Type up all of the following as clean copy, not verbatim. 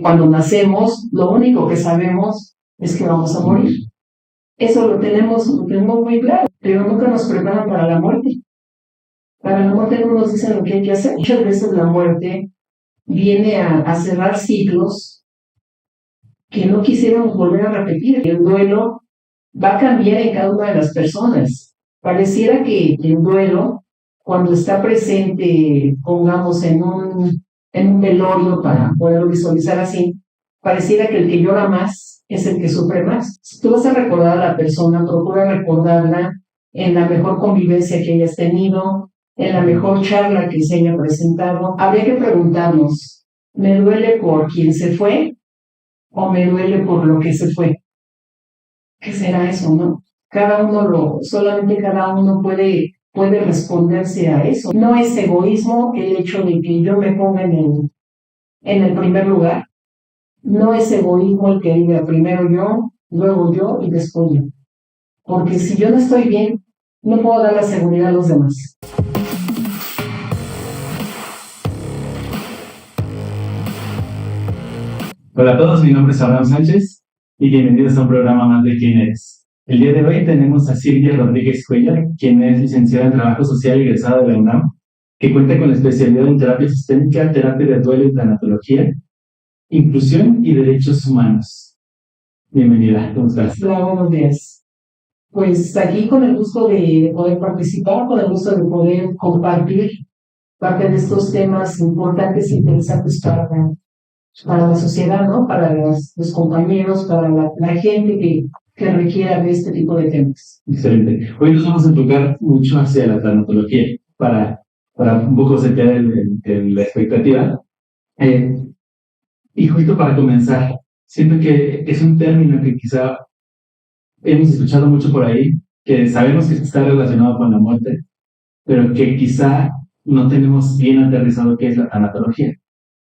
cuando nacemos, lo único que sabemos es que vamos a morir. Eso lo tenemos muy claro, pero nunca nos preparan para la muerte. Para la muerte no nos dicen lo que hay que hacer. Muchas veces la muerte viene a cerrar ciclos que no quisiéramos volver a repetir. El duelo va a cambiar en cada una de las personas. Pareciera que el duelo, cuando está presente, pongamos en un velorio, para poderlo visualizar así, pareciera que el que llora más es el que sufre más. Si tú vas a recordar a la persona, procura recordarla en la mejor convivencia que hayas tenido, en la mejor charla que se haya presentado. Habría que preguntarnos, ¿me duele por quien se fue o me duele por lo que se fue? ¿Qué será eso, no? Solamente cada uno puede responderse a eso. No es egoísmo el hecho de que yo me ponga en el primer lugar. No es egoísmo el que diga primero yo, luego yo y después yo. Porque si yo no estoy bien, no puedo dar la seguridad a los demás. Hola a todos, mi nombre es Abraham Sánchez y bienvenidos a un programa más de ¿Quién eres? El día de hoy tenemos a Silvia Rodríguez Cuellar, quien es licenciada en Trabajo Social y egresada de la UNAM, que cuenta con la especialidad en terapia sistémica, terapia de duelo y tanatología, inclusión y derechos humanos. Bienvenida, ¿cómo estás? Hola, buenos días. Pues aquí con el gusto de poder participar, con el gusto de poder compartir parte de estos temas importantes e interesantes para la sociedad, ¿no? Para los compañeros, para la gente que requiera de este tipo de temas. Excelente. Hoy nos vamos a enfocar mucho hacia la tanatología para un poco setear la expectativa. Y justo para comenzar, siento que es un término que quizá hemos escuchado mucho por ahí, que sabemos que está relacionado con la muerte, pero que quizá no tenemos bien aterrizado qué es la tanatología.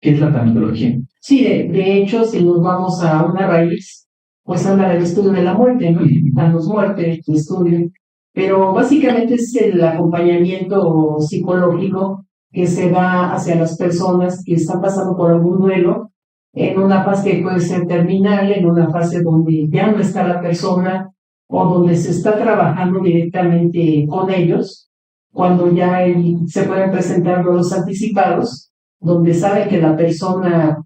¿Qué es la tanatología? Sí, de hecho, si nos vamos a una raíz, pues habla del estudio de la muerte, ¿no? Danos muerte, el estudio. Pero básicamente es el acompañamiento psicológico que se da hacia las personas que están pasando por algún duelo, en una fase que puede ser terminal, en una fase donde ya no está la persona o donde se está trabajando directamente con ellos, cuando ya se pueden presentar los anticipados, donde saben que la persona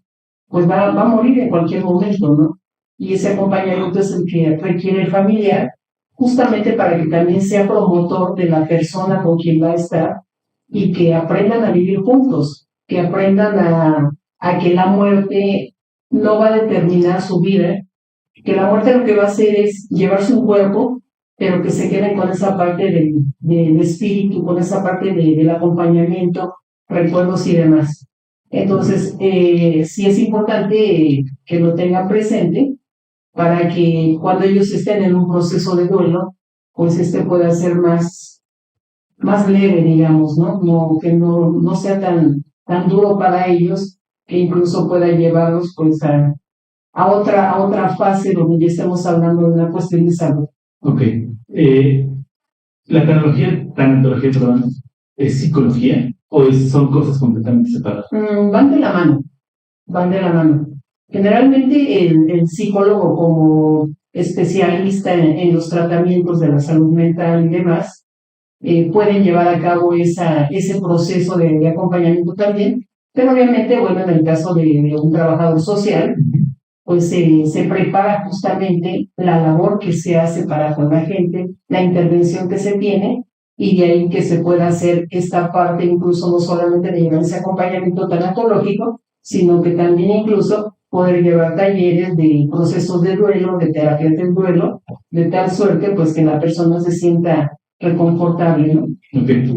pues va a morir en cualquier momento, ¿no? Y ese acompañamiento es el que requiere el familiar, justamente para que también sea promotor de la persona con quien va a estar y que aprendan a vivir juntos, que aprendan a que la muerte no va a determinar su vida, que la muerte lo que va a hacer es llevarse un cuerpo, pero que se queden con esa parte del espíritu, con esa parte del acompañamiento, recuerdos y demás. Entonces, sí es importante que lo tengan presente para que cuando ellos estén en un proceso de duelo, pues pueda ser más leve, digamos, ¿no? Que no sea tan duro para ellos, que incluso pueda llevarlos pues a otra fase donde ya estamos hablando de una cuestión de salud. Ok. La tanatología, perdón, ¿es psicología o son cosas completamente separadas? Van de la mano. Generalmente el psicólogo, como especialista en los tratamientos de la salud mental y demás, pueden llevar a cabo ese proceso de acompañamiento también, pero obviamente, bueno, en el caso de un trabajador social, pues se prepara justamente la labor que se hace para con la gente, la intervención que se tiene, y de ahí que se pueda hacer esta parte, incluso no solamente de llevar ese acompañamiento tanatológico, sino que también incluso poder llevar talleres de procesos de duelo, de terapia del duelo, de tal suerte pues que la persona se sienta reconfortable, ¿no? Okay.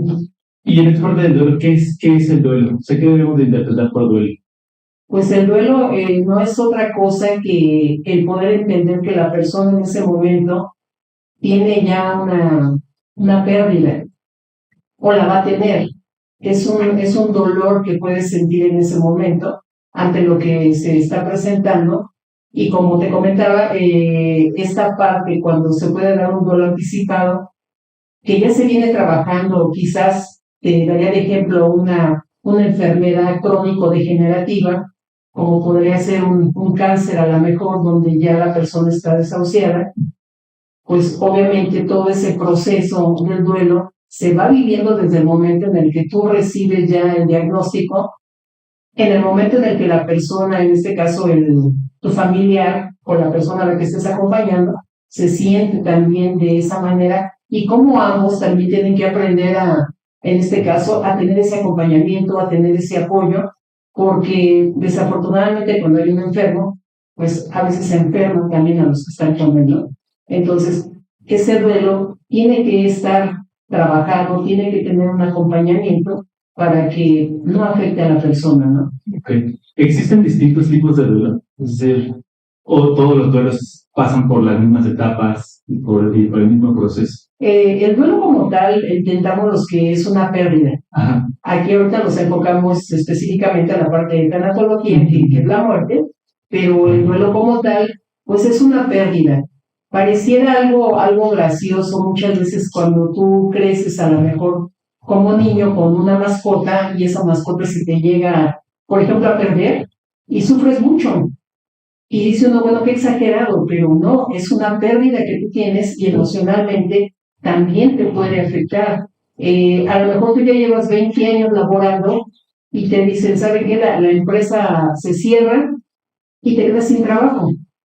Y en esta parte del duelo, ¿qué es el duelo? ¿Qué debemos de interpretar por duelo? Pues el duelo no es otra cosa que el poder entender que la persona en ese momento tiene ya una pérdida o la va a tener. Es un dolor que puedes sentir en ese momento ante lo que se está presentando. Y como te comentaba, esta parte cuando se puede dar un duelo anticipado, que ya se viene trabajando, quizás te daría de ejemplo una enfermedad crónico-degenerativa, como podría ser un cáncer a lo mejor, donde ya la persona está desahuciada, pues obviamente todo ese proceso del duelo se va viviendo desde el momento en el que tú recibes ya el diagnóstico, en el momento en el que la persona, en este caso tu familiar o la persona a la que estés acompañando, se siente también de esa manera y cómo ambos también tienen que aprender en este caso, a tener ese acompañamiento, a tener ese apoyo, porque desafortunadamente cuando hay un enfermo, pues a veces se enferman también a los que están con él, ¿no? Entonces, ese duelo tiene que estar trabajado, tiene que tener un acompañamiento para que no afecte a la persona, ¿no? Okay. ¿Existen distintos tipos de duelo? Es decir, o todos los duelos pasan por las mismas etapas y por el mismo proceso. El duelo como tal, intentamos los que es una pérdida. Ajá. Aquí ahorita nos enfocamos específicamente a la parte de tanatología, que es la muerte, pero el duelo como tal, pues es una pérdida. Pareciera algo gracioso muchas veces cuando tú creces a lo mejor como niño con una mascota y esa mascota se te llega, por ejemplo, a perder y sufres mucho. Y dice uno, bueno, qué exagerado, pero no, es una pérdida que tú tienes y emocionalmente también te puede afectar. A lo mejor tú ya llevas 20 años laborando y te dicen, ¿sabe qué? La empresa se cierra y te quedas sin trabajo.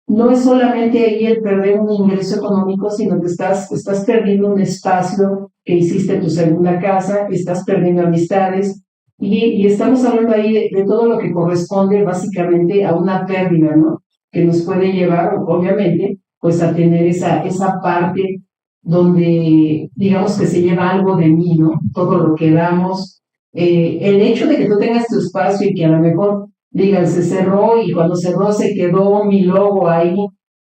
No es solamente ahí el perder un ingreso económico, sino que estás perdiendo un espacio que hiciste en tu segunda casa, estás perdiendo amistades, y estamos hablando ahí de todo lo que corresponde básicamente a una pérdida, ¿no? Que nos puede llevar, obviamente, pues a tener esa parte donde digamos que se lleva algo de mí, ¿no? Todo lo que damos. El hecho de que tú tengas tu espacio y que a lo mejor digan, se cerró y cuando cerró se quedó mi logo ahí,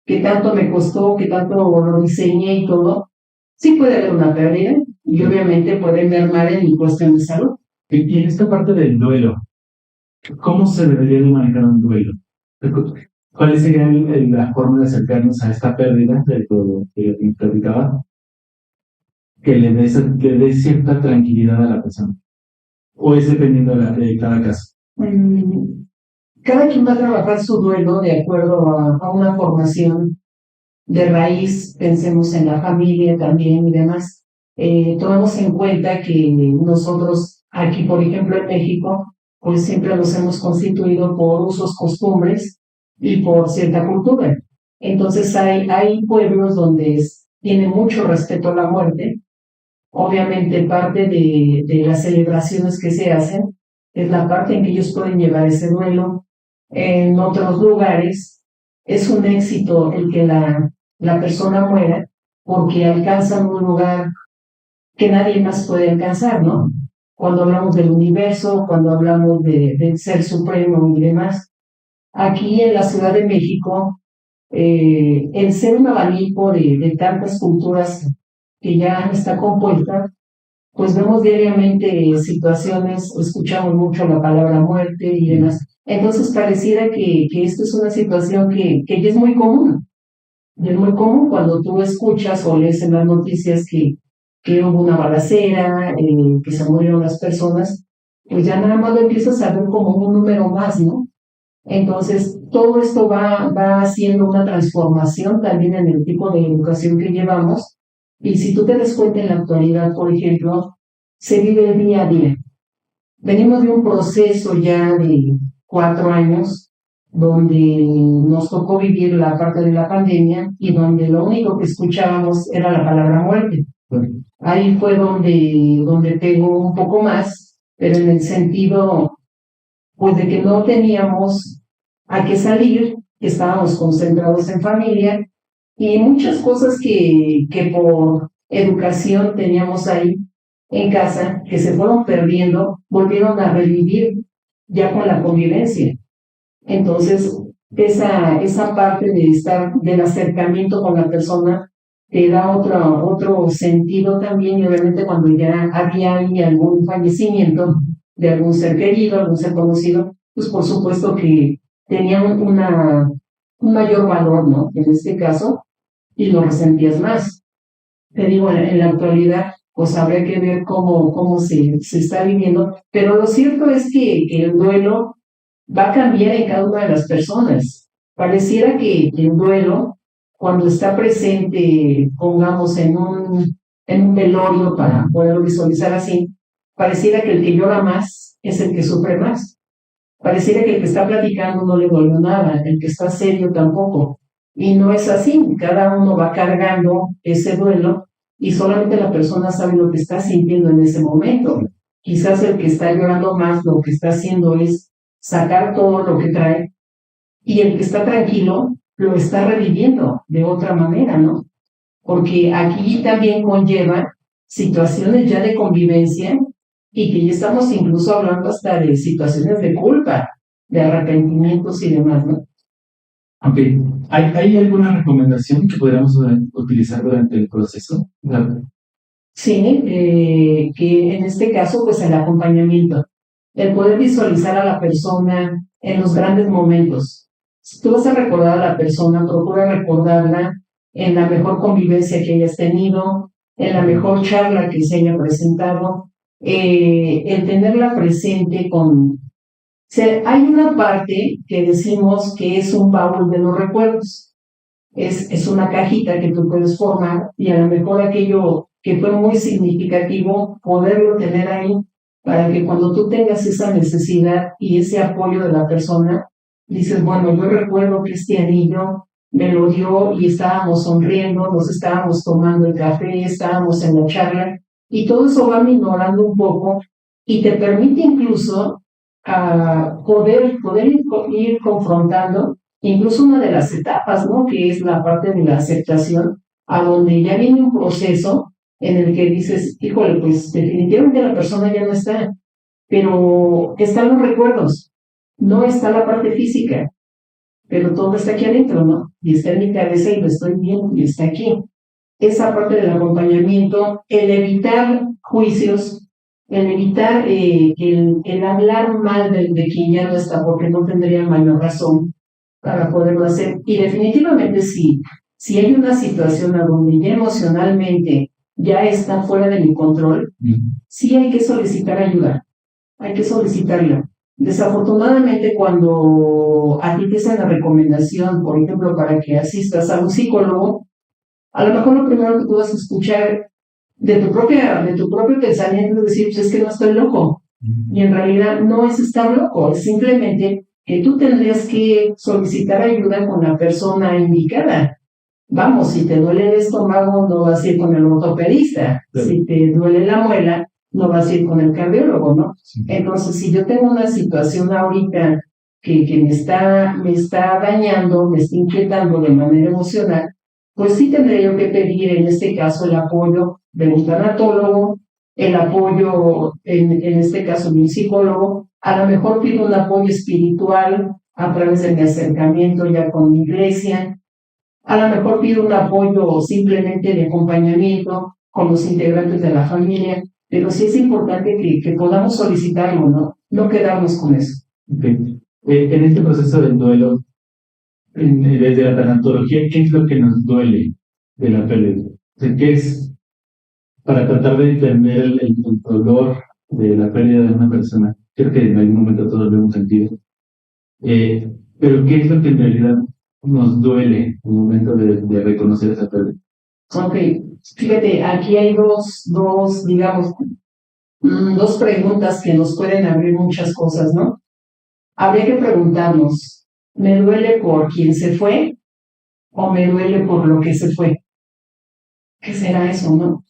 que tanto me costó, que tanto lo diseñé y todo, sí puede haber una pérdida y obviamente puede mermar en mi cuestión de salud. Y en esta parte del duelo, ¿cómo se debería de manejar un duelo? ¿Cuál sería la forma de acercarnos a esta pérdida de lo que platicaba? Que le dé cierta tranquilidad a la persona. ¿O es dependiendo de cada caso? Cada quien va a trabajar su duelo de acuerdo a una formación de raíz, pensemos en la familia también y demás. Tomemos en cuenta que nosotros aquí, por ejemplo, en México, pues siempre nos hemos constituido por usos, costumbres y por cierta cultura. Entonces hay pueblos donde tiene mucho respeto a la muerte. Obviamente parte de las celebraciones que se hacen es la parte en que ellos pueden llevar ese duelo. En otros lugares es un éxito el que la persona muera porque alcanzan un lugar que nadie más puede alcanzar, ¿no? Cuando hablamos del universo, cuando hablamos del ser supremo y demás. Aquí en la Ciudad de México, el ser un abanico de tantas culturas que ya está compuesta, pues vemos diariamente situaciones, escuchamos mucho la palabra muerte y demás. Entonces pareciera que esto es una situación que ya es muy común. Y es muy común cuando tú escuchas o lees en las noticias que hubo una balacera, que se murieron las personas, pues ya nada más lo empiezas a ver como un número más, ¿no? Entonces, todo esto va haciendo una transformación también en el tipo de educación que llevamos. Y si tú te das cuenta en la actualidad, por ejemplo, se vive el día a día. Venimos de un proceso ya de 4 años donde nos tocó vivir la parte de la pandemia y donde lo único que escuchábamos era la palabra muerte. Ahí fue donde pegó un poco más, pero en el sentido pues de que no teníamos a qué salir, estábamos concentrados en familia y muchas cosas que por educación teníamos ahí en casa, que se fueron perdiendo, volvieron a revivir ya con la convivencia. Entonces, esa parte de estar, del acercamiento con la persona, te da otro sentido también, y obviamente cuando ya había ahí algún fallecimiento de algún ser querido, algún ser conocido, pues por supuesto que tenían un mayor valor, ¿no? En este caso, y lo resentías más. Te digo, en la actualidad, pues habría que ver cómo se está viviendo, pero lo cierto es que el duelo va a cambiar en cada una de las personas. Pareciera que el duelo, cuando está presente, pongamos en un velorio para poder visualizar así, pareciera que el que llora más es el que sufre más. Pareciera que el que está platicando no le dolió nada, el que está serio tampoco. Y no es así, cada uno va cargando ese duelo y solamente la persona sabe lo que está sintiendo en ese momento. Quizás el que está llorando más lo que está haciendo es sacar todo lo que trae y el que está tranquilo lo está reviviendo de otra manera, ¿no? Porque aquí también conlleva situaciones ya de convivencia y que ya estamos incluso hablando hasta de situaciones de culpa, de arrepentimientos y demás, ¿no? Ok. ¿Hay alguna recomendación que podríamos utilizar durante el proceso? Sí, que en este caso, pues el acompañamiento, el poder visualizar a la persona en los grandes momentos. Si tú vas a recordar a la persona, procura recordarla en la mejor convivencia que hayas tenido, en la mejor charla que se haya presentado, el tenerla presente con... O sea, hay una parte que decimos que es un baúl de los recuerdos. Es una cajita que tú puedes formar y a lo mejor aquello que fue muy significativo, poderlo tener ahí para que cuando tú tengas esa necesidad y ese apoyo de la persona, dices, bueno, yo recuerdo que este anillo me lo dio y estábamos sonriendo, nos estábamos tomando el café, estábamos en la charla y todo eso va minorando un poco y te permite incluso poder ir confrontando incluso una de las etapas, ¿no? Que es la parte de la aceptación, a donde ya viene un proceso en el que dices, híjole, pues definitivamente la persona ya no está, pero están los recuerdos, no está la parte física, pero todo está aquí adentro, ¿no? Y está en mi cabeza y lo estoy viendo y está aquí. Esa parte del acompañamiento, el evitar juicios, el evitar el hablar mal de quien ya no está porque no tendría mayor razón para poderlo hacer. Y definitivamente si hay una situación a donde ya emocionalmente ya está fuera de mi control, sí hay que solicitar ayuda, hay que solicitarla. Desafortunadamente, cuando a ti te hacen la recomendación, por ejemplo, para que asistas a un psicólogo, a lo mejor lo primero que tú vas a escuchar de tu propio pensamiento es decir, pues es que no estoy loco. Y en realidad no es estar loco, es simplemente que tú tendrías que solicitar ayuda con la persona indicada. Vamos, si te duele el estómago, no vas a ir con el ortopedista. Sí. Si te duele la muela, no vas a ir con el cardiólogo, ¿no? Sí. Entonces, si yo tengo una situación ahorita que me está dañando, me está inquietando de manera emocional, pues sí tendré yo que pedir en este caso el apoyo de un tanatólogo, el apoyo en este caso de un psicólogo, a lo mejor pido un apoyo espiritual a través de mi acercamiento ya con mi iglesia, a lo mejor pido un apoyo simplemente de acompañamiento con los integrantes de la familia, pero sí es importante que podamos solicitarlo, ¿no? No quedarnos con eso. Okay. En este proceso del duelo, desde la tanatología, ¿qué es lo que nos duele de la pérdida? O sea, ¿qué es para tratar de entender el dolor de la pérdida de una persona? Creo que en algún momento todos lo hemos sentido. Pero ¿qué es lo que en realidad nos duele en el momento de reconocer esa pérdida? Ok, fíjate, aquí hay digamos, dos preguntas que nos pueden abrir muchas cosas, ¿no? Habría que preguntarnos, ¿me duele por quien se fue o me duele por lo que se fue? ¿Qué será eso, no?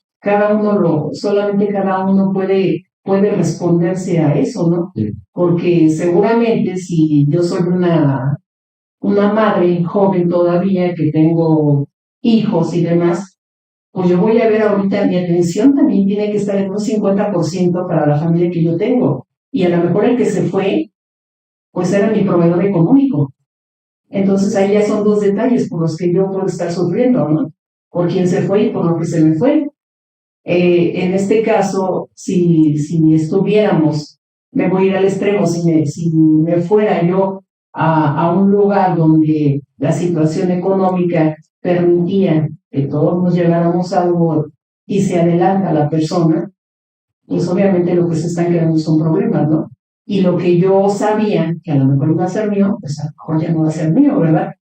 Solamente cada uno puede responderse a eso, ¿no? Sí. Porque seguramente si yo soy una madre joven todavía que tengo hijos y demás, pues yo voy a ver ahorita mi atención también tiene que estar en un 50% para la familia que yo tengo. Y a lo mejor el que se fue, pues era mi proveedor económico. Entonces ahí ya son dos detalles por los que yo puedo estar sufriendo, ¿no? Por quién se fue y por lo que se me fue. En este caso, si estuviéramos, me voy a ir al extremo, si me fuera yo a un lugar donde la situación económica permitía que todos nos lleváramos algo y se adelanta la persona, pues obviamente lo que se están creando son problemas, ¿no? y lo que yo sabía que a lo mejor iba a ser mío, pues a lo mejor ya no va a ser mío, ¿verdad?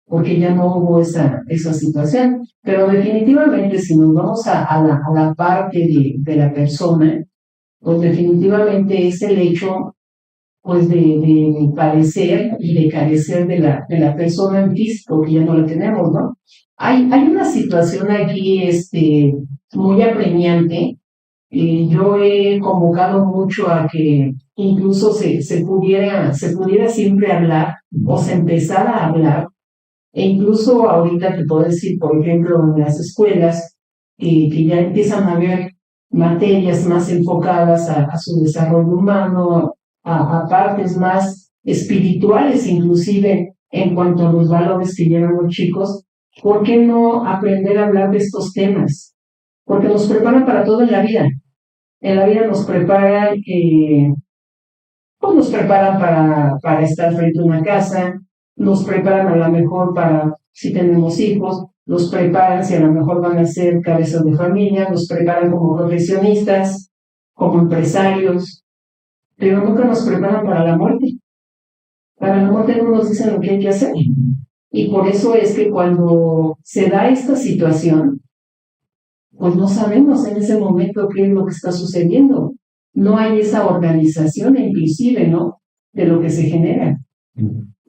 Porque ya no hubo esa situación. Pero definitivamente, si nos vamos a la parte de la persona, pues definitivamente es el hecho pues de padecer y de carecer de la persona en físico, que ya no la tenemos, ¿no? Hay una situación aquí muy apremiante. Yo he convocado mucho a que incluso se pudiera siempre hablar o se empezara a hablar. E incluso ahorita te puedo decir, por ejemplo, en las escuelas, que ya empiezan a haber materias más enfocadas a su desarrollo humano, a partes más espirituales, inclusive en cuanto a los valores que llevan los chicos. ¿Por qué no aprender a hablar de estos temas? Porque nos preparan para todo en la vida. En la vida nos preparan, pues nos preparan para estar frente a una casa, nos preparan a lo mejor para si tenemos hijos, nos preparan si a lo mejor van a ser cabezas de familia, nos preparan como profesionistas, como empresarios, pero nunca nos preparan para la muerte. Para la muerte no nos dicen lo que hay que hacer. Y por eso es que cuando se da esta situación, pues no sabemos en ese momento qué es lo que está sucediendo. No hay esa organización inclusive, ¿no? De lo que se genera.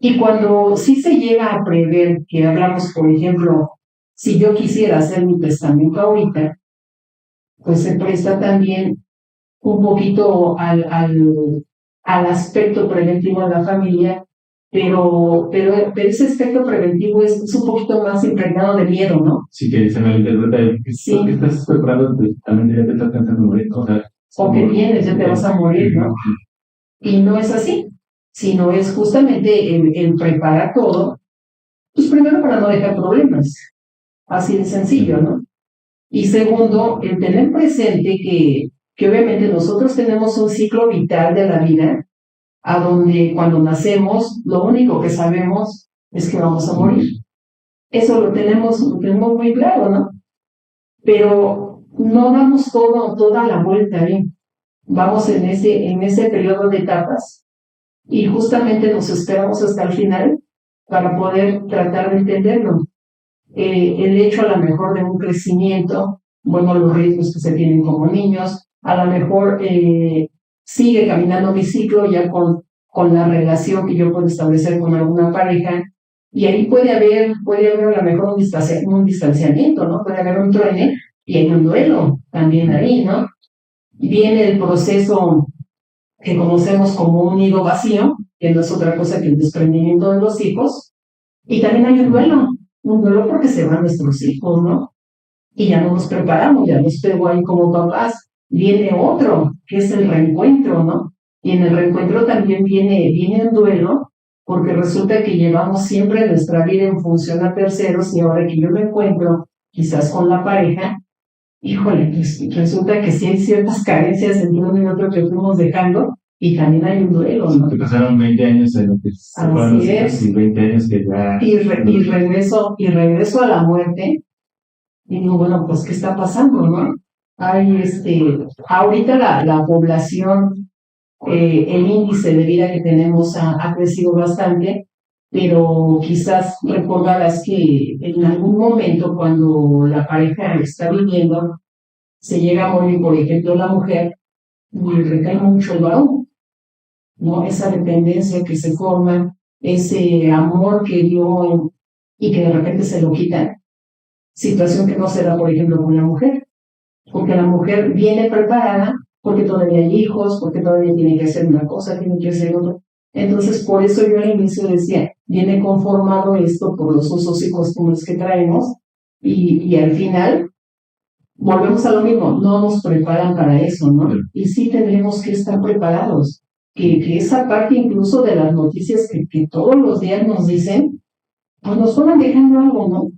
Y cuando sí se llega a prever, que hablamos, por ejemplo, si yo quisiera hacer mi testamento ahorita, pues se presta también un poquito al aspecto preventivo de la familia, pero ese aspecto preventivo es un poquito más impregnado de miedo, ¿no? Sí, que se me interpreta, Sí. ¿qué estás preparando? También ya te estás pensando en morir, o sea, O que vienes, ya te vas a morir, ¿no? Y no es así, sino es justamente el preparar todo, pues primero para no dejar problemas, así de sencillo, ¿no? Y segundo, el tener presente que obviamente nosotros tenemos un ciclo vital de la vida, a donde cuando nacemos, lo único que sabemos es que vamos a morir. Eso lo tenemos muy claro, ¿no? Pero no damos toda la vuelta ahí. Vamos en ese periodo de etapas y justamente nos esperamos hasta el final para poder tratar de entenderlo. El hecho a lo mejor de un crecimiento, bueno, los ritmos que se tienen como niños, a lo mejor sigue caminando mi ciclo ya con la relación que yo puedo establecer con alguna pareja, y ahí puede haber a lo mejor un distanciamiento, ¿no? Puede haber un truene y hay un duelo también ahí, ¿no? Viene el proceso que conocemos como un nido vacío, que no es otra cosa que el desprendimiento de los hijos, y también hay un duelo porque se van nuestros hijos, ¿no? Y ya no nos preparamos, ya nos pegó ahí como papás. Viene otro, que es el reencuentro, ¿no? Y en el reencuentro también viene un duelo, porque resulta que llevamos siempre nuestra vida en función a terceros, y ahora que yo me encuentro quizás con la pareja, híjole, pues resulta que sí hay ciertas carencias entre uno y otro que fuimos dejando, y también hay un duelo, ¿no? Te pasaron 20 años en lo que se fueron los hijos y 20 años que ya... Y regreso a la muerte, y digo, bueno, pues, ¿qué está pasando, no? Hay ahorita la población, el índice de vida que tenemos ha crecido bastante, pero quizás recordarás que en algún momento cuando la pareja está viviendo, se llega a morir, por ejemplo, la mujer, y recae mucho el varón, ¿no? Esa dependencia que se forma, ese amor que dio y que de repente se lo quitan. Situación que no se da, por ejemplo, con la mujer, porque la mujer viene preparada, porque todavía hay hijos, porque todavía tiene que hacer una cosa, tiene que hacer otra. Entonces, por eso yo al inicio decía, viene conformado esto por los usos y costumbres que traemos, y al final volvemos a lo mismo, no nos preparan para eso, ¿no? Y sí tendremos que estar preparados, que esa parte incluso de las noticias que todos los días nos dicen, pues nos fueron dejando algo, ¿no?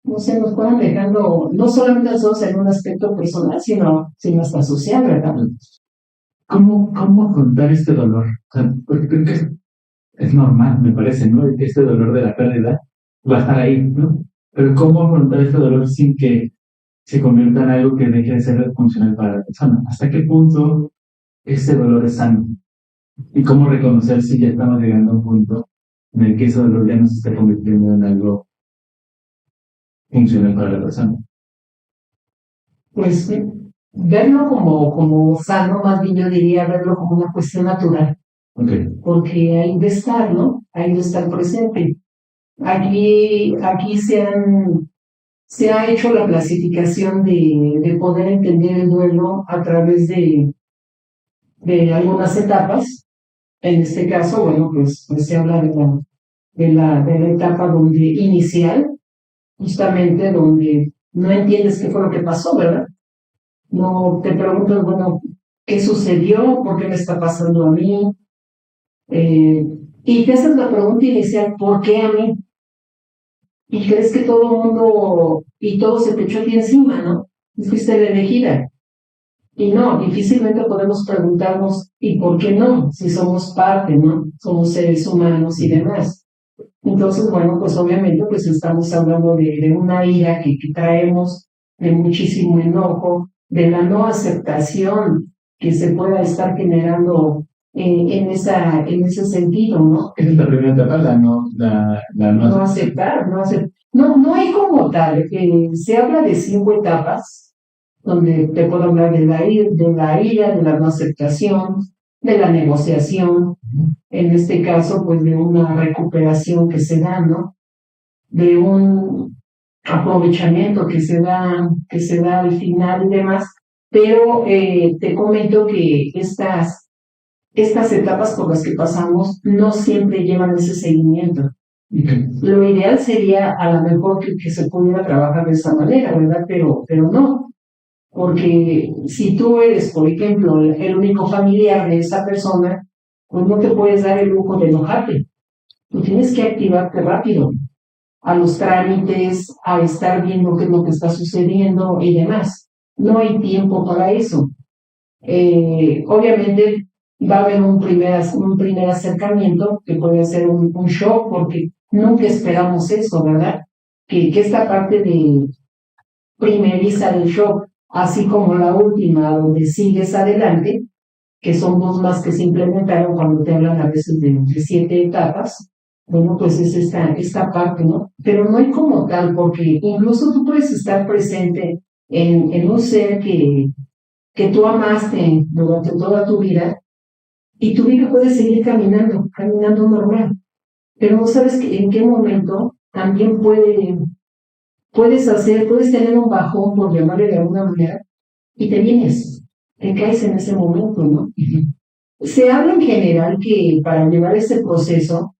No sé, nos fueron dejando, no solamente nosotros en un aspecto personal, sino hasta social, ¿verdad? ¿Cómo afrontar este dolor? O sea, porque creo que es normal, me parece, ¿no? Este dolor de la pérdida va a estar ahí, ¿no? Pero ¿cómo afrontar este dolor sin que se convierta en algo que deje de ser funcional para la persona? ¿Hasta qué punto este dolor es sano? ¿Y cómo reconocer si ya estamos llegando a un punto en el que ese dolor ya no se está convirtiendo en algo funcional para la persona? Pues verlo como sano, más bien yo diría verlo como una cuestión natural, Okay. porque hay de estar, ¿no? Hay de estar presente. Aquí se ha hecho la clasificación de poder entender el duelo a través de algunas etapas. En este caso, bueno, pues se habla de la etapa donde inicial, justamente donde no entiendes qué fue lo que pasó, ¿verdad? No te preguntas, bueno, ¿qué sucedió? ¿Por qué me está pasando a mí? Eh, y te haces la pregunta inicial, ¿por qué a mí? Y crees que todo el mundo y todo se te echó a ti encima, ¿no? Fuiste la elegida. Y no, difícilmente podemos preguntarnos, ¿y por qué no? Si somos parte, ¿no? Somos seres humanos y demás. Entonces, bueno, pues obviamente pues estamos hablando de una ira que traemos, de muchísimo enojo, de la no aceptación que se pueda estar generando en ese sentido, ¿no? Esa es la primera etapa, la no No aceptación. aceptar, no aceptar. No, no hay como tal. Se habla de 5 etapas, donde te puedo hablar de la no aceptación, de la negociación, en este caso, pues de una recuperación que se da, ¿no? De un aprovechamiento que se da al final y demás. Pero te comento que estas etapas por las que pasamos no siempre llevan ese seguimiento. Okay. Lo ideal sería a lo mejor que se pudiera trabajar de esa manera, ¿verdad? Pero no, porque si tú eres, por ejemplo, el único familiar de esa persona, pues no te puedes dar el lujo de enojarte. Tú tienes que activarte rápido a los trámites, a estar viendo qué es lo que está sucediendo y demás. No hay tiempo para eso. Obviamente va a haber un primer acercamiento que puede ser un shock porque nunca esperamos eso, ¿verdad? Que esta parte de primeriza del shock, así como la última donde sigues adelante, que son 2 más que se implementaron cuando te hablan a veces de 7 etapas, bueno, pues es esta parte, ¿no? Pero no hay como tal, porque incluso tú puedes estar presente en un ser que tú amaste durante toda tu vida y tu vida puede seguir caminando normal, pero no sabes en qué momento también puedes tener un bajón, por llamarle de alguna manera, y te caes en ese momento, ¿no? Se habla en general que para llevar ese proceso,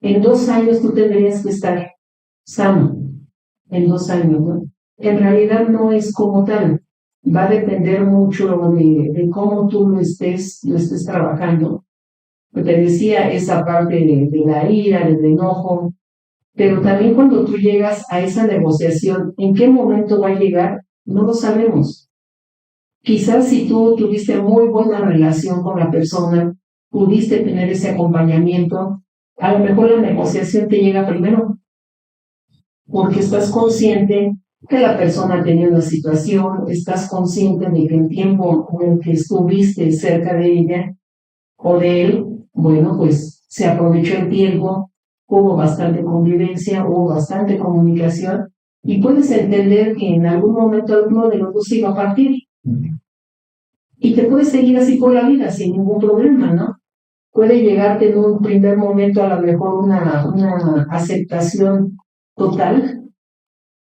en 2 años tú tendrías que estar sano, en 2 años, ¿no? En realidad no es como tal, va a depender mucho de cómo tú lo estés trabajando. Te decía esa parte de la ira, del enojo, pero también cuando tú llegas a esa negociación, ¿en qué momento va a llegar? No lo sabemos. Quizás si tú tuviste muy buena relación con la persona, pudiste tener ese acompañamiento, a lo mejor la negociación te llega primero, porque estás consciente que la persona tenía una situación, estás consciente de que el tiempo en el que estuviste cerca de ella o de él, bueno, pues se aprovechó el tiempo, hubo bastante convivencia, hubo bastante comunicación, y puedes entender que en algún momento alguno de los dos iba a partir. Y te puedes seguir así por la vida sin ningún problema, ¿no? Puede llegarte en un primer momento a lo mejor una aceptación total,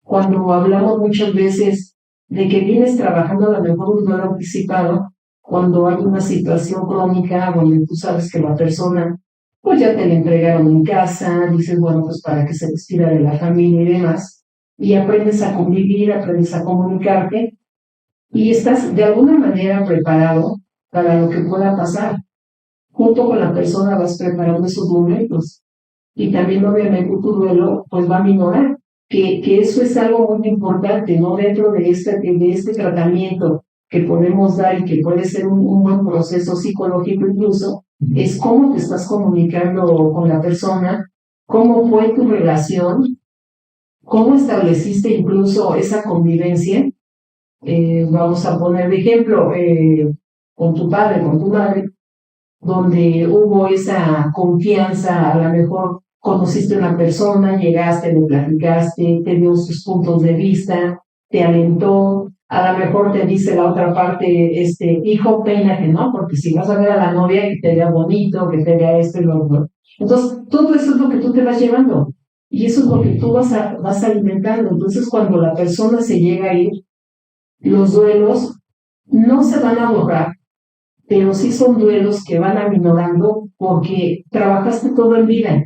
cuando hablamos muchas veces de que vienes trabajando a lo mejor un duelo anticipado, cuando hay una situación crónica donde tú sabes que la persona, pues ya te la entregaron en casa, dices, bueno, pues para que se despida de la familia y demás, y aprendes a convivir, aprendes a comunicarte, y estás de alguna manera preparado para lo que pueda pasar. Junto con la persona vas preparando esos momentos y también obviamente tu duelo pues va a minorar, que eso es algo muy importante, ¿no? Dentro de este tratamiento que podemos dar y que puede ser un buen proceso psicológico incluso, es cómo te estás comunicando con la persona, cómo fue tu relación, cómo estableciste incluso esa convivencia. Vamos a poner de ejemplo, con tu padre, con tu madre, donde hubo esa confianza, a lo mejor conociste a una persona, llegaste, le platicaste, te dio sus puntos de vista, te alentó, a lo mejor te dice la otra parte, hijo, peínate, ¿no? Porque si vas a ver a la novia, que te vea bonito, que te vea esto y lo otro. Entonces, todo eso es lo que tú te vas llevando. Y eso es lo que tú vas alimentando. Entonces, cuando la persona se llega a ir, los duelos no se van a borrar, pero sí son duelos que van aminorando porque trabajaste todo en vida,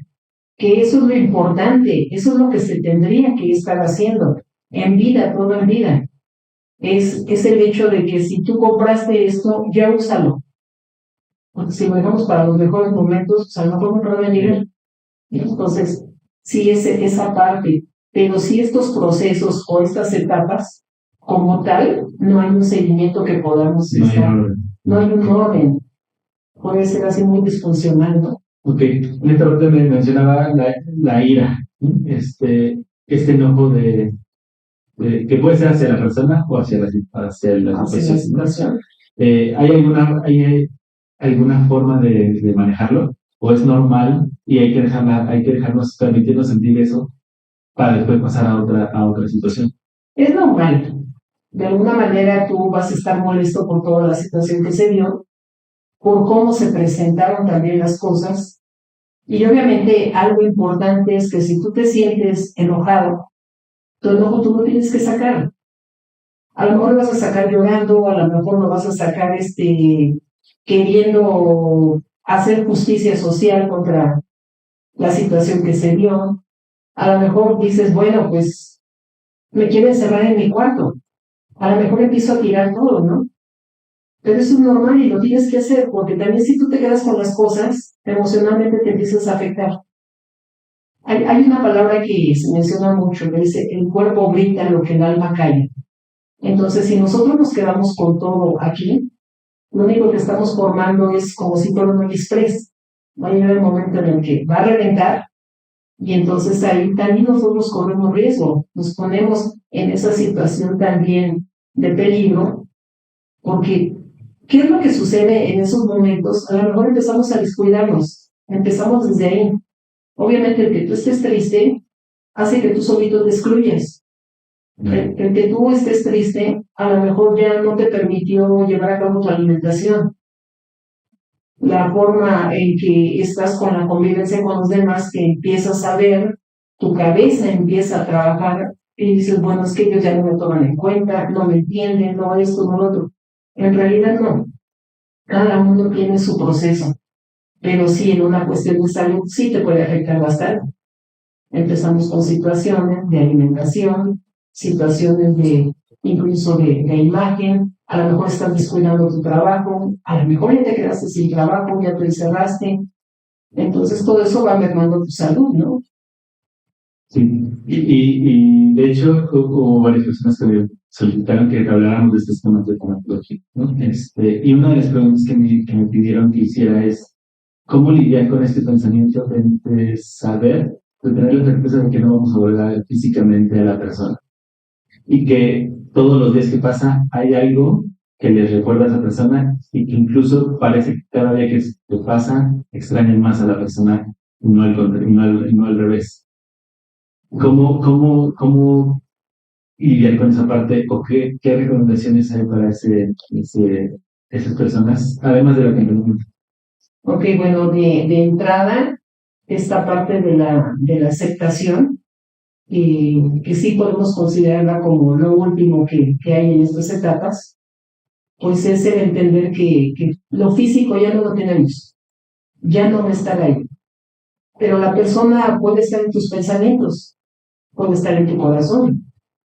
que eso es lo importante, eso es lo que se tendría que estar haciendo, en vida, todo en vida. Es el hecho de que si tú compraste esto, ya úsalo. Porque si lo dejamos para los mejores momentos, pues a lo mejor no va a venir. Entonces, sí, esa parte, pero sí estos procesos o estas etapas, como tal, no hay un seguimiento que podamos estar, no hay un orden, puede ser así muy disfuncional, ¿no? Ok, en esta parte me mencionaba la ira, ¿sí? Este enojo que puede ser hacia la persona o hacia la situación. ¿Hay alguna forma de manejarlo? ¿O es normal y hay que dejarnos permitirnos sentir eso para después pasar a otra situación? Es normal. De alguna manera tú vas a estar molesto por toda la situación que se dio, por cómo se presentaron también las cosas. Y obviamente algo importante es que si tú te sientes enojado, tu enojo tú lo tienes que sacar. A lo mejor lo vas a sacar llorando, a lo mejor lo vas a sacar queriendo hacer justicia social contra la situación que se dio. A lo mejor dices, bueno, pues me quiero encerrar en mi cuarto. A lo mejor empiezo a tirar todo, ¿no? Pero eso es normal y lo tienes que hacer, porque también si tú te quedas con las cosas, emocionalmente te empiezas a afectar. Hay una palabra que se menciona mucho, que dice, el cuerpo grita lo que el alma calla. Entonces, si nosotros nos quedamos con todo aquí, lo único que estamos formando es como si fuera un express. Va a llegar el momento en el que va a reventar y entonces ahí también nosotros corremos riesgo. Nos ponemos en esa situación también de peligro, porque ¿qué es lo que sucede en esos momentos? A lo mejor empezamos a descuidarnos, empezamos desde ahí. Obviamente el que tú estés triste hace que tú solito te excluyas. El que tú estés triste a lo mejor ya no te permitió llevar a cabo tu alimentación. La forma en que estás con la convivencia con los demás, que empiezas a ver, tu cabeza empieza a trabajar y dices, bueno, es que ellos ya no me toman en cuenta, no me entienden, no esto, no lo otro. En realidad no. Cada uno tiene su proceso, pero sí en una cuestión de salud sí te puede afectar bastante. Empezamos con situaciones de alimentación, situaciones incluso de imagen, a lo mejor estás descuidando tu trabajo, a lo mejor ya te quedaste sin trabajo, ya te encerraste, entonces todo eso va mermando tu salud, ¿no? Sí, y de hecho hubo varias personas que me solicitaron que habláramos de estos temas de tanatología, ¿no? Y una de las preguntas que me pidieron que hiciera es, ¿cómo lidiar con este pensamiento de saber, de tener la certeza de que no vamos a volver a ver físicamente a la persona? Y que todos los días que pasa hay algo que les recuerda a esa persona y que incluso parece que cada día que te pasa extrañan más a la persona y no al revés. ¿Cómo lidiar con esa parte o qué recomendaciones hay para esas personas, además de lo que me... Ok, bueno, de entrada, esta parte de la aceptación, que sí podemos considerarla como lo último que hay en estas etapas, pues es el entender que lo físico ya no lo tenemos, ya no va a estar ahí, pero la persona puede estar en tus pensamientos, puede estar en tu corazón,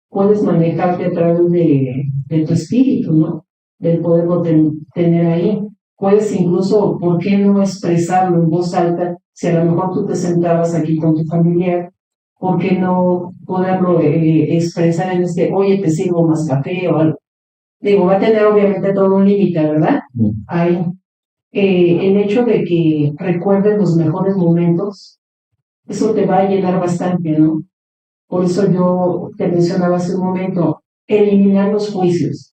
puedes manejarte a través de tu espíritu, ¿no? Del poderlo tener ahí. Puedes incluso, ¿por qué no expresarlo en voz alta? Si a lo mejor tú te sentabas aquí con tu familiar, ¿por qué no poderlo expresar en oye, te sirvo más café o algo? Digo, va a tener obviamente todo un límite, ¿verdad? Ahí. El hecho de que recuerdes los mejores momentos, eso te va a llenar bastante, ¿no? Por eso yo te mencionaba hace un momento, eliminar los juicios.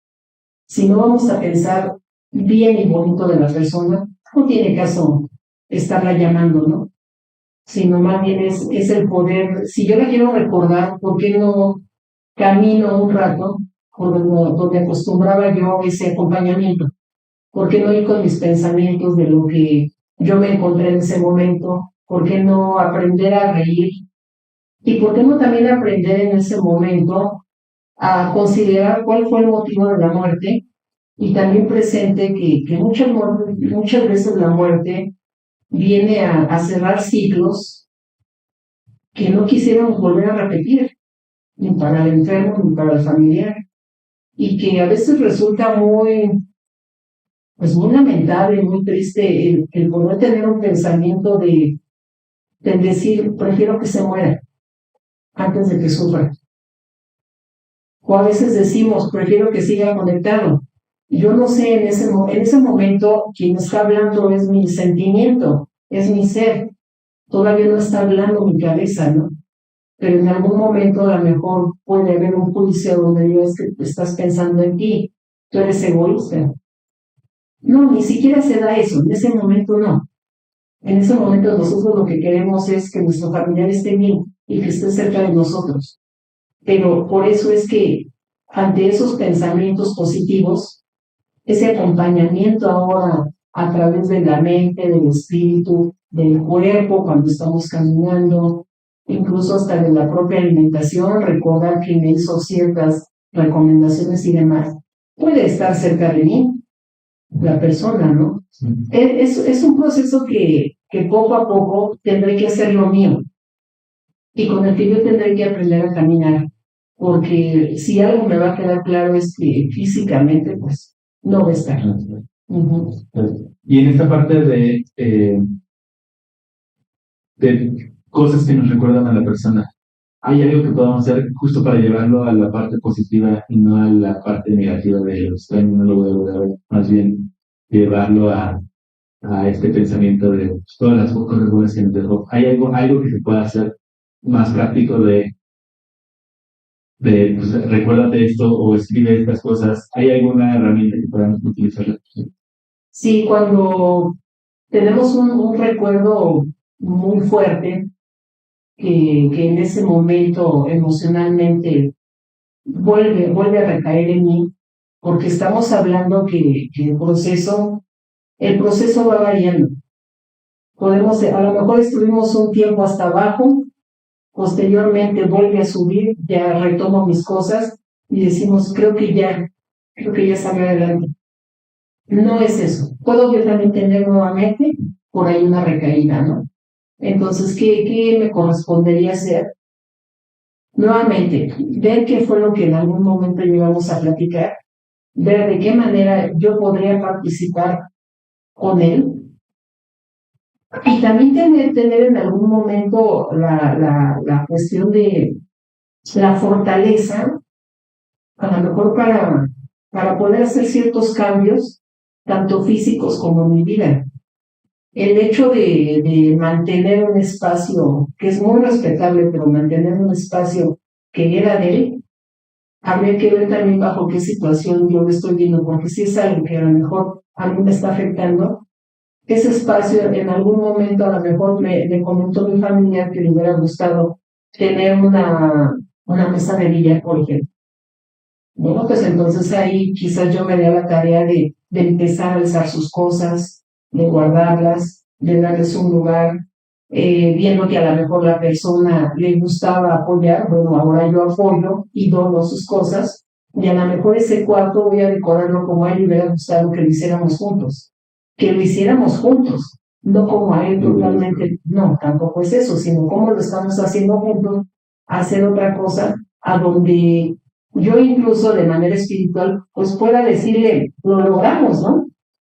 Si no vamos a pensar bien y bonito de la persona, no tiene caso estarla llamando, ¿no? Sino más bien es el poder, si yo la quiero recordar, ¿por qué no camino un rato por donde acostumbraba yo ese acompañamiento? ¿Por qué no ir con mis pensamientos de lo que yo me encontré en ese momento? ¿Por qué no aprender a reír? ¿Y por qué no también aprender en ese momento a considerar cuál fue el motivo de la muerte? Y también presente que muchas veces la muerte viene a cerrar ciclos que no quisiéramos volver a repetir, ni para el enfermo ni para el familiar, y que a veces resulta pues muy lamentable, muy triste el poder tener un pensamiento de decir, prefiero que se muera antes de que sufra. O a veces decimos, prefiero que siga conectado. Yo no sé, en ese momento quien está hablando es mi sentimiento, es mi ser. Todavía no está hablando mi cabeza, ¿no? Pero en algún momento a lo mejor puede haber un juicio donde digas que estás pensando en ti, tú eres egoísta. No, ni siquiera se da eso, en ese momento no. En ese momento nosotros lo que queremos es que nuestro familiar esté bien y que esté cerca de nosotros. Pero por eso es que ante esos pensamientos positivos, ese acompañamiento ahora a través de la mente, del espíritu, del cuerpo, cuando estamos caminando, incluso hasta de la propia alimentación, recordar que me hizo ciertas recomendaciones y demás, puede estar cerca de mí la persona, ¿no? Es un proceso que poco a poco tendré que hacer lo mío y con el que yo tendré que aprender a caminar, porque si algo me va a quedar claro es que físicamente, pues, no va a estar. Uh-huh. Y en esta parte de cosas que nos recuerdan a la persona, ¿hay algo que podamos hacer justo para llevarlo a la parte positiva y no a la parte negativa de los extraño, no lo voy a ver, más bien llevarlo a este pensamiento de pues, todas las cosas buenas que nos dejó? ¿Hay algo que se pueda hacer más práctico de pues, recuérdate esto o escribe estas cosas? ¿Hay alguna herramienta que podamos utilizar? Sí, cuando tenemos un recuerdo muy fuerte que en ese momento emocionalmente vuelve a recaer en mí, porque estamos hablando que el proceso va variando. A lo mejor estuvimos un tiempo hasta abajo, posteriormente vuelve a subir, ya retomo mis cosas y decimos, creo que ya salió adelante. No es eso. Puedo yo también tener nuevamente por ahí una recaída, ¿no? Entonces, ¿qué me correspondería hacer? Nuevamente, ver qué fue lo que en algún momento llegamos a platicar, ver de qué manera yo podría participar con él y también tener en algún momento la cuestión de la fortaleza, a lo mejor para poder hacer ciertos cambios, tanto físicos como en mi vida. El hecho de mantener un espacio que es muy respetable, pero mantener un espacio que era de él, habría que ver también bajo qué situación yo lo estoy viendo, porque si es algo que a lo mejor a mí me está afectando, ese espacio en algún momento a lo mejor me comentó mi familia que le hubiera gustado tener una mesa de billar, por ejemplo. Bueno, pues entonces ahí quizás yo me dé la tarea de empezar a alzar sus cosas, de guardarlas, de darles un lugar, viendo que a lo mejor la persona le gustaba apoyar, bueno, ahora yo apoyo y dono sus cosas, y a lo mejor ese cuarto voy a decorarlo como a él le hubiera gustado que lo hiciéramos juntos, no como a él totalmente, no, tampoco es eso, sino cómo lo estamos haciendo juntos, hacer otra cosa a donde yo incluso de manera espiritual, pues pueda decirle, lo logramos, ¿no?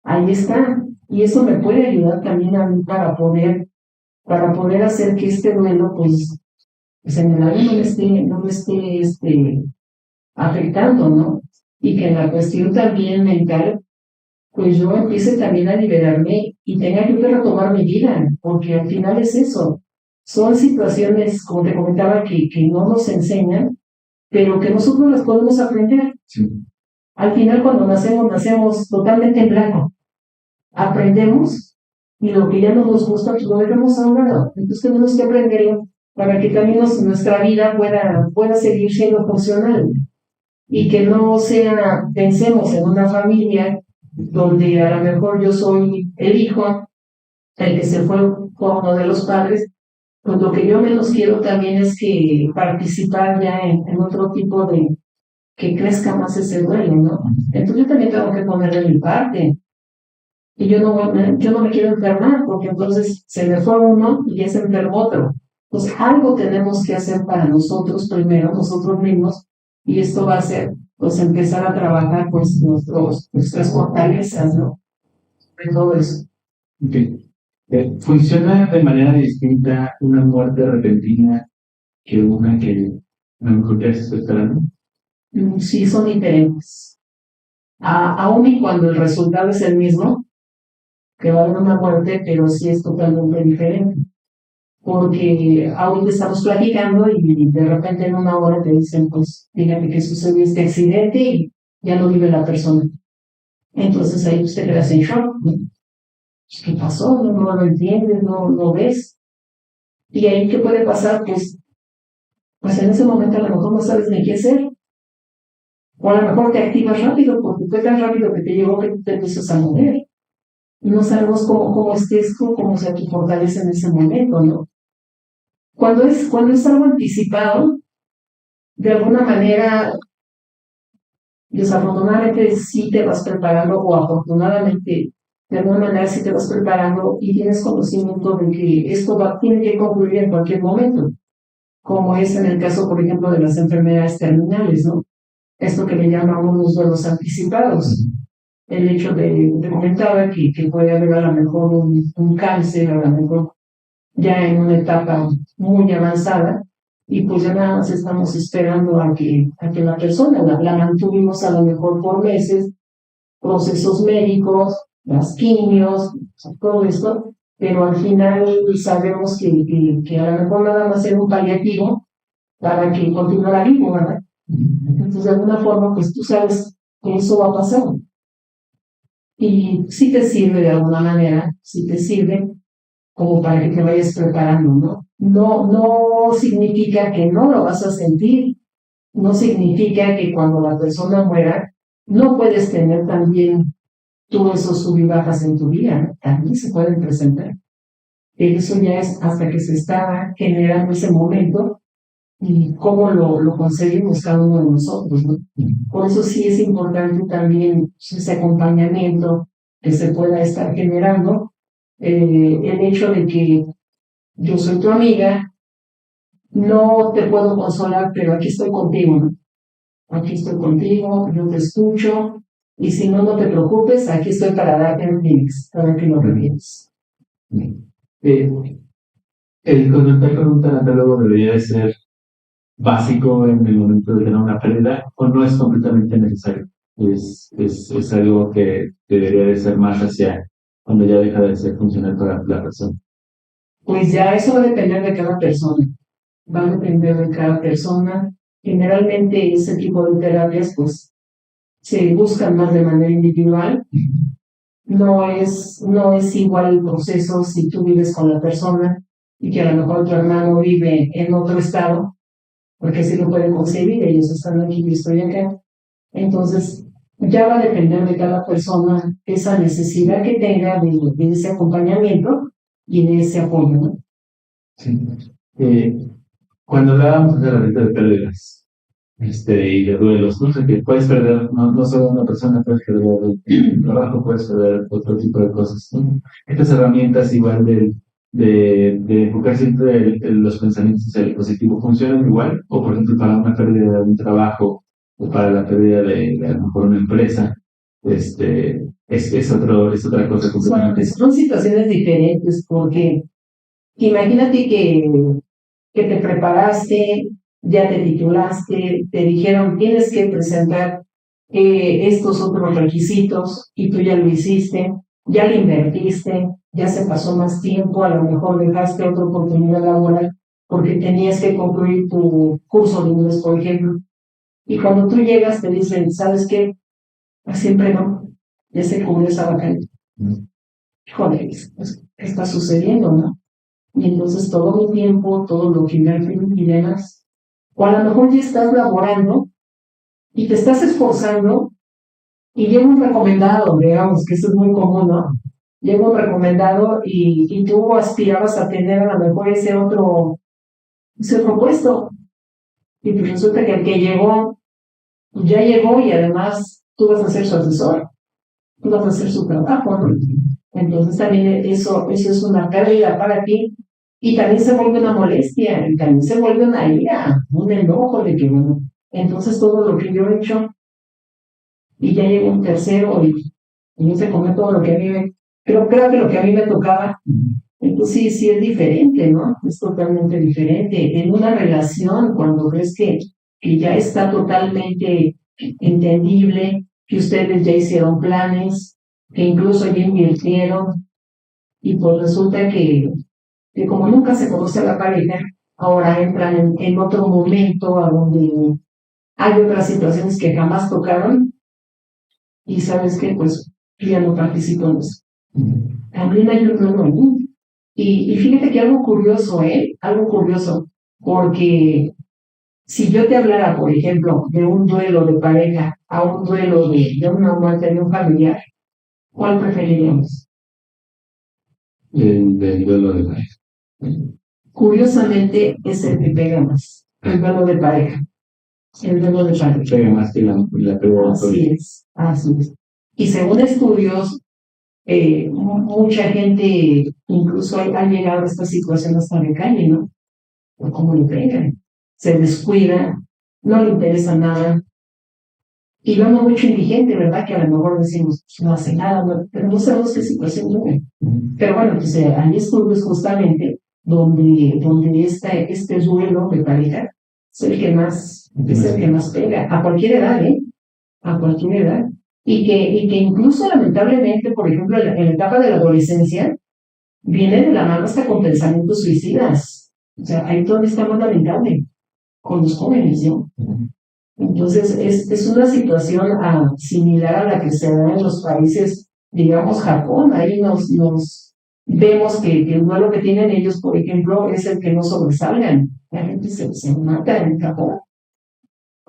Ahí está. Y eso me puede ayudar también a mí para poder hacer que este duelo, pues en el alma no me esté afectando, ¿no? Y que en la cuestión también mental, pues yo empiece también a liberarme y tenga yo que retomar mi vida, porque al final es eso. Son situaciones, como te comentaba, que no nos enseñan, pero que nosotros las podemos aprender. Sí. Al final, cuando nacemos totalmente en blanco. aprendemos y lo que ya no nos gusta, pues lo dejamos a un lado. Entonces tenemos que aprenderlo para que también nuestra vida pueda seguir siendo funcional y que no sea, pensemos en una familia donde a lo mejor yo soy el hijo, el que se fue por uno de los padres, pues lo que yo menos quiero también es que participar ya en otro tipo de, que crezca más ese duelo, ¿no? Entonces yo también tengo que ponerle mi parte. Y yo no me quiero enfermar, porque entonces se me fue uno y ya se enfermó otro. Pues algo tenemos que hacer para nosotros primero, nosotros mismos, y esto va a ser, pues, empezar a trabajar, pues, nuestras fortalezas, ¿no? De todo eso. Okay. ¿Funciona de manera distinta una muerte repentina que una que a lo mejor ya se está esperando? Sí, son diferentes. Aún y cuando el resultado es el mismo, que va a haber una muerte, pero sí es totalmente diferente. Porque ahorita estamos platicando y de repente en una hora te dicen, pues, fíjate que sucedió este accidente y ya no vive la persona. Entonces ahí usted quedas en shock, ¿no? ¿Qué pasó? No lo entiendes, no lo ves. Y ahí, ¿qué puede pasar? Pues en ese momento a lo mejor no sabes ni qué hacer. O a lo mejor te activas rápido, porque fue tan rápido que te llegó que te empiezas a mover. Y no sabemos cómo estés tú, cómo sea tu fortaleza en ese momento, ¿no? Cuando es algo anticipado, de alguna manera, desafortunadamente sí te vas preparando, o afortunadamente, de alguna manera sí te vas preparando y tienes conocimiento de que esto tiene que concluir en cualquier momento, como es en el caso, por ejemplo, de las enfermedades terminales, ¿no? Esto que le llamamos los duelos anticipados. El hecho de comentaba que puede haber a lo mejor un cáncer, a lo mejor ya en una etapa muy avanzada, y pues ya nada más estamos esperando a que la persona la mantuvimos a lo mejor por meses, procesos médicos, las quimios, todo esto, pero al final sabemos que a lo mejor nada más era un paliativo para que continuara vivo, ¿verdad? Entonces, de alguna forma, pues tú sabes que eso va a pasar. Y sí te sirve de alguna manera, sí te sirve como para que te vayas preparando, ¿no? No significa que no lo vas a sentir, no significa que cuando la persona muera no puedes tener también todos esos sub y bajas en tu vida, ¿no? También se pueden presentar. Eso ya es hasta que se está generando ese momento y cómo lo conseguimos cada uno de nosotros, ¿no? Por eso sí es importante también pues, ese acompañamiento que se pueda estar generando, el hecho de que yo soy tu amiga, no te puedo consolar, pero aquí estoy contigo, ¿no? Aquí estoy contigo, yo te escucho, y si no, no te preocupes, aquí estoy para darte un Phoenix, para que lo revientes. El consultar con un tanatólogo debería de ser básico en el momento de tener una pérdida o no es completamente necesario. Es algo que debería de ser más hacia cuando ya deja de ser funcional para la persona. Pues ya eso va a depender de cada persona, va a depender de cada persona. Generalmente ese tipo de terapias pues se buscan más de manera individual. No es igual el proceso si tú vives con la persona y que a lo mejor tu hermano vive en otro estado, porque sí lo pueden concebir, ellos están aquí, yo estoy acá. Entonces, ya va a depender de cada persona esa necesidad que tenga de ese acompañamiento y de ese apoyo, ¿no? Sí. Cuando hablábamos de la renta de pérdidas y de duelos, ¿no? O sea, que puedes perder no solo una persona, puedes perder el trabajo, puedes perder otro tipo de cosas, ¿no? Estas herramientas igual de enfocar siempre los pensamientos hacia el positivo funcionan igual, o por ejemplo para una pérdida de un trabajo o para la pérdida de a lo mejor una empresa, es otra cosa completamente. Son situaciones diferentes porque imagínate que te preparaste, ya te titulaste, te dijeron tienes que presentar estos otros requisitos y tú ya lo hiciste, ya lo invertiste, ya se pasó más tiempo, a lo mejor dejaste otra oportunidad laboral porque tenías que concluir tu curso de inglés, por ejemplo. Y cuando tú llegas te dicen, ¿sabes qué? Siempre no, ya se cubrió esa vacante. híjole, ¿qué está sucediendo, no? Y entonces todo mi tiempo, todo lo que invertí y demás, o a lo mejor ya estás laborando y te estás esforzando y llega un recomendado, digamos, que eso es muy común, ¿no? Llega un recomendado y tú aspirabas a tener a lo mejor ese otro puesto. Y pues resulta que el que llegó, ya llegó y además tú vas a ser su asesor, tú vas a hacer su trabajo, ¿no? Entonces también eso es una pérdida para ti y también se vuelve una molestia y también se vuelve una ira, un enojo de que, bueno, entonces todo lo que yo he hecho y ya llega un tercero y no se come todo lo que a mí creo que lo que a mí me tocaba, entonces sí es diferente, ¿no? Es totalmente diferente. En una relación, cuando crees que ya está totalmente entendible, que ustedes ya hicieron planes, que incluso ya invirtieron, y pues resulta que como nunca se conoce a la pareja, ahora entran en otro momento a donde hay otras situaciones que jamás tocaron, y sabes que pues yo ya no participo en eso. También hay un duelo ahí. Y fíjate que algo curioso, ¿eh? Algo curioso, porque si yo te hablara, por ejemplo, de un duelo de pareja a un duelo de una muerte de un familiar, ¿cuál preferiríamos? Del duelo de pareja. Curiosamente es el que pega más, el duelo de pareja. El duelo de pareja. Pega más que la peor. Así es, así es. Y según estudios, mucha gente incluso ha llegado a esta situación hasta de calle, ¿no? Por cómo lo pegan. Se descuida, no le interesa nada. Y lo amo mucho indigente, ¿verdad? Que a lo mejor decimos, pues, no hace nada, ¿no? Pero no sabemos qué situación vive. Pero bueno, pues hay estudios justamente donde este duelo de pareja es el que más pega, a cualquier edad, ¿eh? A cualquier edad. Y que incluso lamentablemente, por ejemplo, en la etapa de la adolescencia, viene de la mano hasta con pensamientos suicidas. O sea, ahí todo está más lamentable con los jóvenes, ¿no? Entonces, es una situación similar a la que se da en los países, digamos, Japón. Ahí nos vemos que el duelo que tienen ellos, por ejemplo, es el que no sobresalgan. La gente se mata en Japón,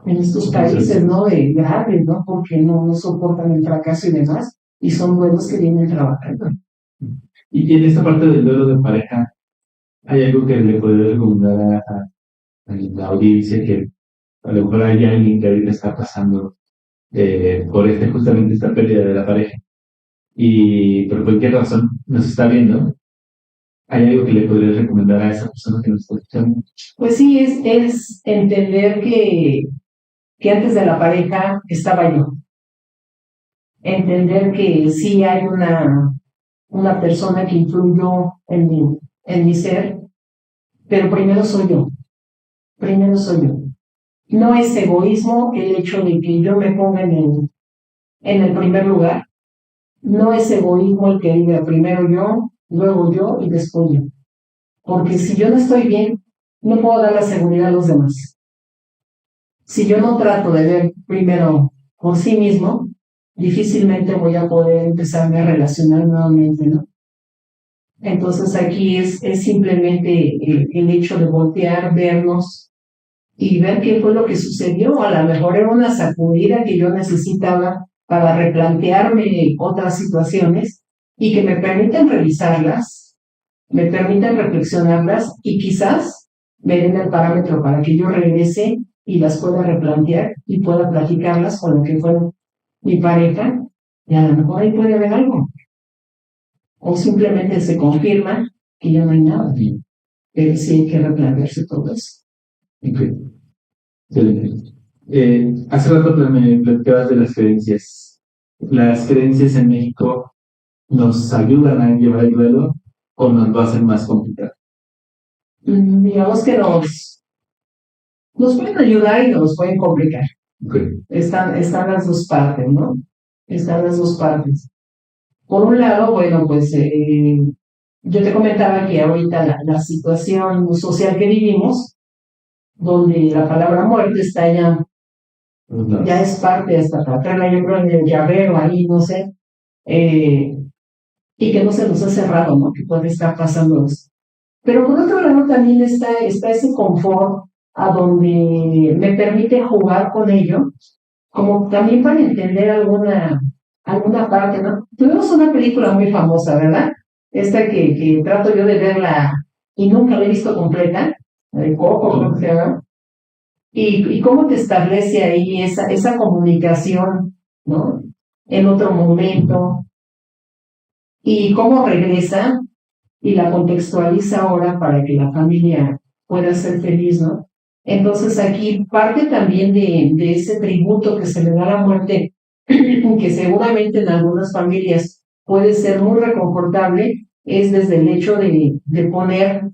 en estos países, ¿no? De graves, ¿no? Porque no soportan el fracaso y demás, y son buenos que vienen trabajando. Y en esta parte del duelo de pareja, ¿hay algo que le podría recomendar a la audiencia que a lo mejor hay alguien que ahorita está pasando por justamente esta pérdida de la pareja y por cualquier razón nos está viendo? ¿Hay algo que le podrías recomendar a esa persona que nos está escuchando? Pues sí, es entender que antes de la pareja estaba yo. Entender que sí hay una persona que influyó en mi ser, pero primero soy yo. Primero soy yo. No es egoísmo el hecho de que yo me ponga en el primer lugar. No es egoísmo el que diga primero yo, luego yo y después yo. Porque si yo no estoy bien, no puedo dar la seguridad a los demás. Si yo no trato de ver primero por sí mismo, difícilmente voy a poder empezarme a relacionar nuevamente, ¿no? Entonces aquí es simplemente el hecho de voltear, vernos y ver qué fue lo que sucedió. A lo mejor era una sacudida que yo necesitaba para replantearme otras situaciones y que me permiten revisarlas, me permiten reflexionarlas y quizás me den el parámetro para que yo regrese y las pueda replantear y pueda platicarlas con lo que fue mi pareja, y a lo mejor ahí puede haber algo. O simplemente se confirma que ya no hay nada. Pero sí hay que replantearse todo eso. Okay. Hace rato me platicabas de las creencias. ¿Las creencias en México nos ayudan a llevar el duelo o nos va a ser más complicado? Digamos que nos pueden ayudar y nos pueden complicar. Okay. Están las dos partes, ¿no? Están las dos partes. Por un lado, bueno, pues yo te comentaba que ahorita la situación social que vivimos, donde la palabra muerte está ya es parte hasta tratarla, yo creo, en el llavero ahí, no sé, y que no se nos hace raro, ¿no? Que puede estar pasando esto. Pero por otro lado también está ese confort a donde me permite jugar con ello, como también para entender alguna parte, ¿no? Tuvimos una película muy famosa, ¿verdad? Esta que trato yo de verla y nunca la he visto completa, la de Coco, ¿cómo se llama? Y cómo te establece ahí esa comunicación, ¿no? En otro momento, y cómo regresa y la contextualiza ahora para que la familia pueda ser feliz, ¿no? Entonces aquí parte también de ese tributo que se le da a la muerte, que seguramente en algunas familias puede ser muy reconfortable, es desde el hecho de poner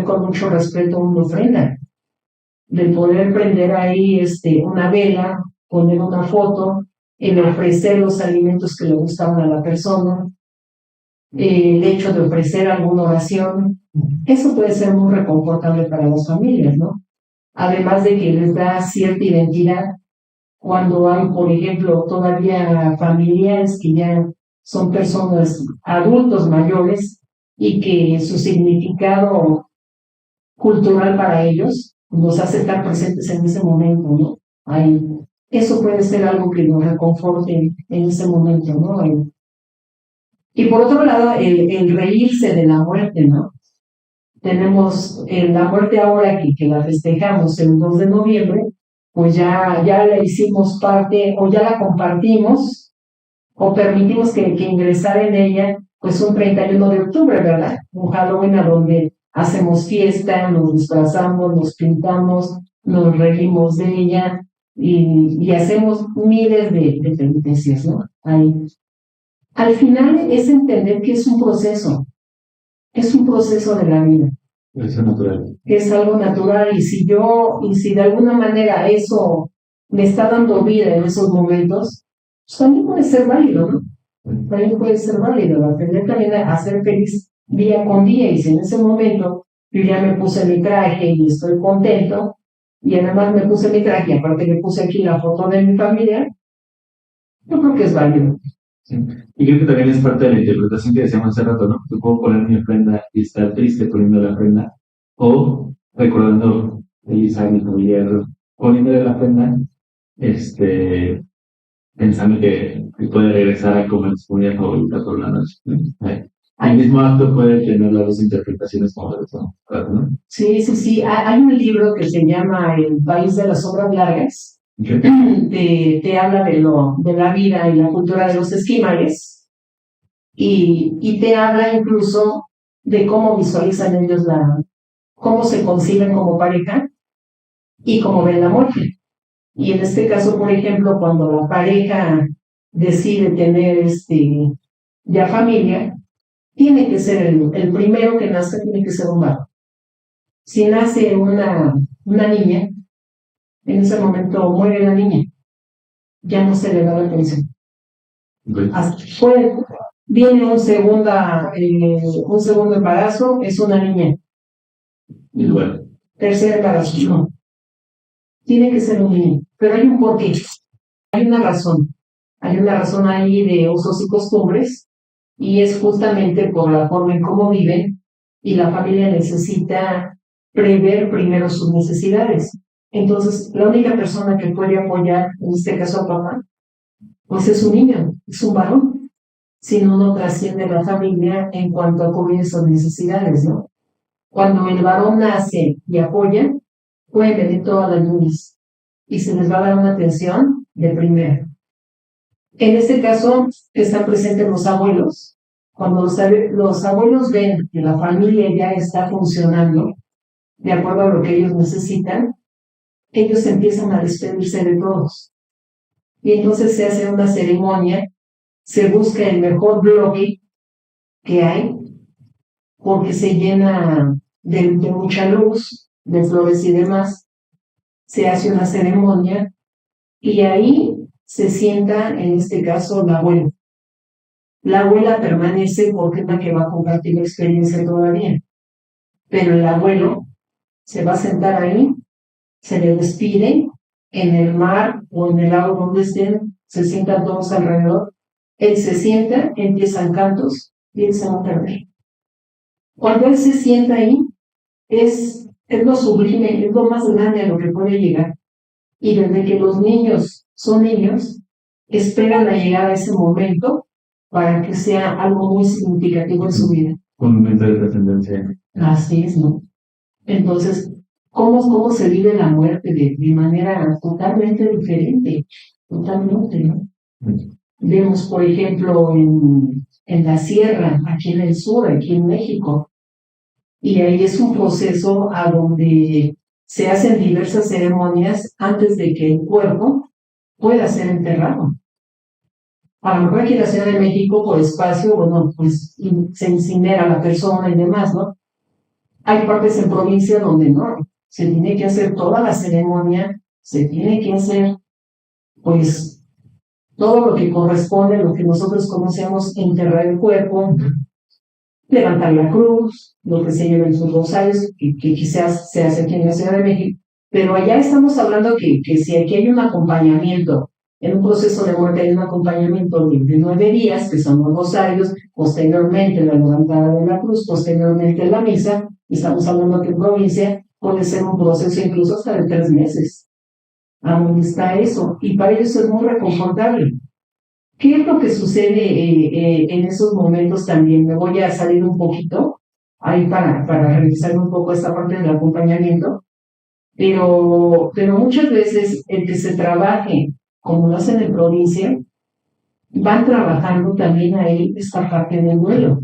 con mucho respeto una ofrenda, de poder prender ahí una vela, poner una foto, el ofrecer los alimentos que le gustaban a la persona, el hecho de ofrecer alguna oración, eso puede ser muy reconfortable para las familias, ¿no? Además de que les da cierta identidad cuando hay, por ejemplo, todavía familiares que ya son personas adultos mayores y que su significado cultural para ellos nos hace estar presentes en ese momento, ¿no? Ahí, eso puede ser algo que nos reconforte en ese momento, ¿no? Y por otro lado, el reírse de la muerte, ¿no? Tenemos la muerte ahora que la festejamos el 2 de noviembre, pues ya la hicimos parte o ya la compartimos o permitimos que ingresara en ella pues un 31 de octubre, ¿verdad? Un Halloween a donde hacemos fiesta, nos disfrazamos, nos pintamos, nos reímos de ella y hacemos miles de penitencias, ¿no? Ahí. Al final es entender que es un proceso de la vida. Es natural. Es algo natural y si de alguna manera eso me está dando vida en esos momentos, pues también puede ser válido, ¿no? También puede ser válido, aprender también a ser feliz día con día y si en ese momento yo ya me puse mi traje y estoy contento y además me puse mi traje y aparte me puse aquí la foto de mi familia, yo creo que es válido. Sí. Y creo que también es parte de la interpretación que decíamos hace rato, ¿no? Yo puedo poner mi ofrenda y estar triste poniendo la ofrenda, o recordando feliz a mi familiar poniéndole la ofrenda, pensando que puede regresar a comer su comida favorita por la noche, ¿no? El mismo acto puede tener las dos interpretaciones como ¿no? Sí, sí, sí. Hay un libro que se llama El País de las Obras Largas. Te habla de la vida y la cultura de los esquimales y te habla incluso de cómo visualizan ellos cómo se conciben como pareja y cómo ven la muerte. Y en este caso, por ejemplo, cuando la pareja decide tener ya familia, tiene que ser el primero que nazca, tiene que ser un varón. Si nace una niña, en ese momento muere la niña, ya no se le da la atención. Viene un segundo embarazo, es una niña. Y bueno. Tercer embarazo, no. Tiene que ser un niño, pero hay un porqué, hay una razón ahí de usos y costumbres, y es justamente por la forma en cómo viven, y la familia necesita prever primero sus necesidades. Entonces, la única persona que puede apoyar, en este caso a papá, pues es un niño, es un varón. Si no trasciende la familia en cuanto a cubrir esas necesidades, ¿no? Cuando el varón nace y apoya, pueden venir todas las niñas y se les va a dar una atención de primera. En este caso, están presentes los abuelos. Cuando los abuelos ven que la familia ya está funcionando de acuerdo a lo que ellos necesitan, ellos empiezan a despedirse de todos. Y entonces se hace una ceremonia, se busca el mejor bloque que hay, porque se llena de mucha luz, de flores y demás, se hace una ceremonia y ahí se sienta, en este caso, la abuela. La abuela permanece porque es la que va a compartir la experiencia todavía, pero el abuelo se va a sentar ahí, se le despide en el mar o en el agua donde estén, se sientan todos alrededor, él se sienta, empiezan cantos y él se va a perder. Cuando él se sienta ahí, es lo sublime, es lo más grande a lo que puede llegar. Y desde que los niños son niños, esperan a llegar a ese momento para que sea algo muy significativo en su vida. Un momento de trascendencia. Así es, ¿no? Entonces, ¿cómo se vive la muerte de manera totalmente diferente? Totalmente, ¿no? Vemos, por ejemplo, en la sierra, aquí en el sur, aquí en México, y ahí es un proceso a donde se hacen diversas ceremonias antes de que el cuerpo pueda ser enterrado. A lo mejor aquí en la Ciudad de México, por espacio, bueno, pues se incinera la persona y demás, ¿no? Hay partes en provincia donde no, se tiene que hacer toda la ceremonia, se tiene que hacer, pues, todo lo que corresponde, lo que nosotros conocemos, enterrar el cuerpo, levantar la cruz, lo que se lleva en sus rosarios, que quizás se hace aquí en la Ciudad de México, pero allá estamos hablando que si aquí hay un acompañamiento, en un proceso de muerte hay un acompañamiento de 9 días, que son los rosarios, posteriormente la levantada de la cruz, posteriormente la misa, estamos hablando que en provincia puede ser un proceso incluso hasta de 3 meses. ¿A dónde está eso? Y para ellos es muy reconfortable. ¿Qué es lo que sucede en esos momentos también? Me voy a salir un poquito ahí para revisar un poco esta parte del acompañamiento, pero muchas veces el que se trabaje, como lo hacen en provincia, van trabajando también ahí esta parte del duelo.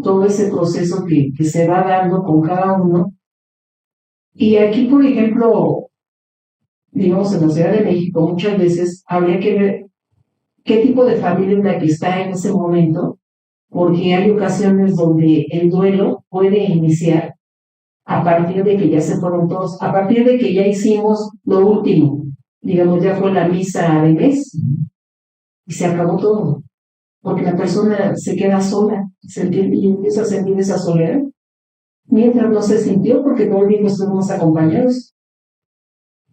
Todo ese proceso que se va dando con cada uno. Y aquí, por ejemplo, digamos en la Ciudad de México, muchas veces habría que ver qué tipo de familia es la que está en ese momento, porque hay ocasiones donde el duelo puede iniciar a partir de que ya se fueron todos, a partir de que ya hicimos lo último, digamos, ya fue la misa de mes y se acabó todo, porque la persona se queda sola y empieza a sentir esa soledad, mientras no se sintió porque todo el tiempo estuvimos acompañados.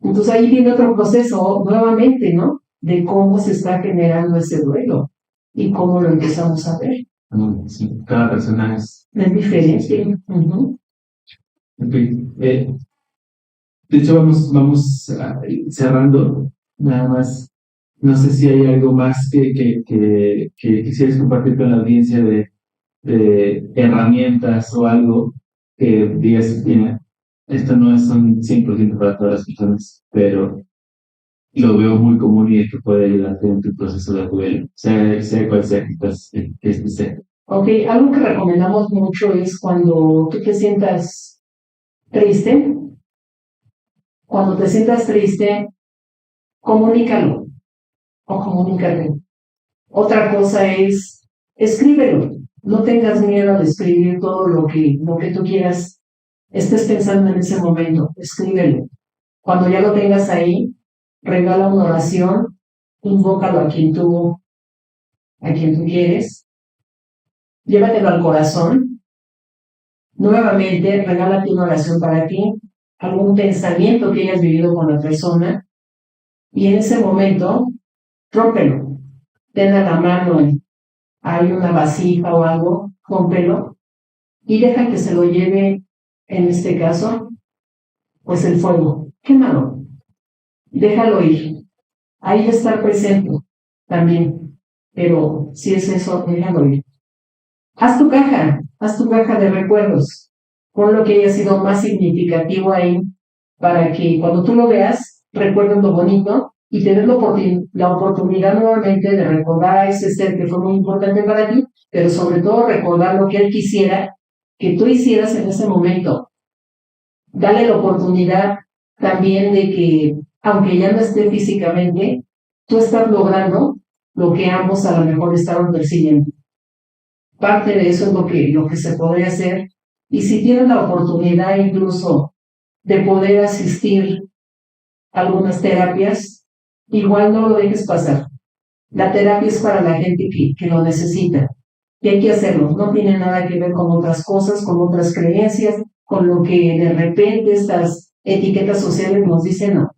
Entonces ahí viene otro proceso nuevamente, ¿no? De cómo se está generando ese duelo y cómo lo empezamos a ver. Sí, cada persona es diferente. Okay. De hecho, vamos cerrando. Nada más, no sé si hay algo más que quisieras compartir con la audiencia de herramientas o algo que digas, mira, esto no es un 100% para todas las personas, pero lo veo muy común y esto puede ayudarte en tu proceso de duelo, sea cual sea que esté. Ok, algo que recomendamos mucho es cuando tú te sientas triste, cuando te sientas triste, comunícalo o comunícate. Otra cosa es, escríbelo. No tengas miedo de escribir todo lo que tú quieras, estés pensando en ese momento, escríbelo. Cuando ya lo tengas ahí, regala una oración, invócalo a quien tú quieres, llévatelo al corazón. Nuevamente, regálate una oración para ti, algún pensamiento que hayas vivido con la persona, y en ese momento, rómpelo. Ten a la mano, hay una vasija o algo, rómpelo, y deja que se lo lleve, en este caso, pues el fuego. Quémalo, déjalo ir. Ahí estar presente también, pero si es eso, déjalo ir. Haz tu caja de recuerdos, pon lo que haya sido más significativo ahí, para que cuando tú lo veas, recuerdes lo bonito y tener la oportunidad nuevamente de recordar a ese ser que fue muy importante para ti, pero sobre todo recordar lo que él quisiera que tú hicieras en ese momento. Dale la oportunidad también de que, aunque ya no esté físicamente, tú estás logrando lo que ambos a lo mejor estaban persiguiendo. Parte de eso es lo que se podría hacer. Y si tienes la oportunidad incluso de poder asistir a algunas terapias, igual no lo dejes pasar. La terapia es para la gente que lo necesita. Y hay que hacerlo. No tiene nada que ver con otras cosas, con otras creencias, con lo que de repente estas etiquetas sociales nos dicen no.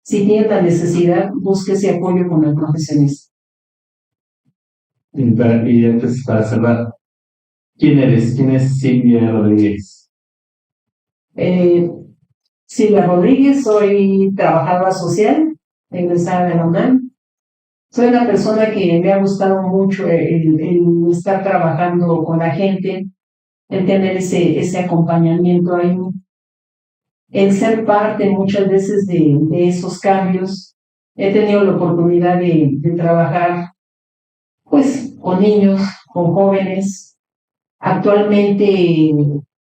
Si tienes la necesidad, busque ese apoyo con el profesionista. Y entonces, para cerrar, ¿quién eres? ¿Quién es Silvia Rodríguez? Eh, Silvia Rodríguez, soy trabajadora social, egresada de la UNAM. Soy una persona que me ha gustado mucho el estar trabajando con la gente, el tener ese acompañamiento ahí, el ser parte muchas veces de esos cambios. He tenido la oportunidad de trabajar pues con niños, con jóvenes. Actualmente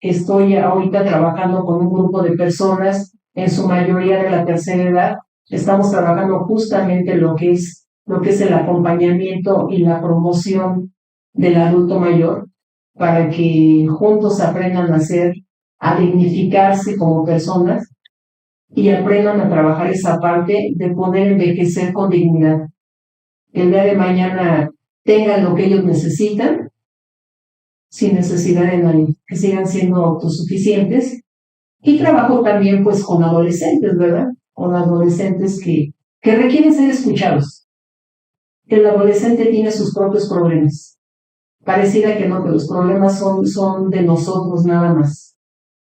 estoy ahorita trabajando con un grupo de personas, en su mayoría de la tercera edad. Estamos trabajando justamente lo que es el acompañamiento y la promoción del adulto mayor para que juntos aprendan a dignificarse como personas y aprendan a trabajar esa parte de poder envejecer con dignidad. El día de mañana tengan lo que ellos necesitan sin necesidad de nadie, que sigan siendo autosuficientes. Y trabajo también pues con adolescentes, ¿verdad? Con adolescentes que requieren ser escuchados. El adolescente tiene sus propios problemas. Pareciera que no, que los problemas son de nosotros nada más.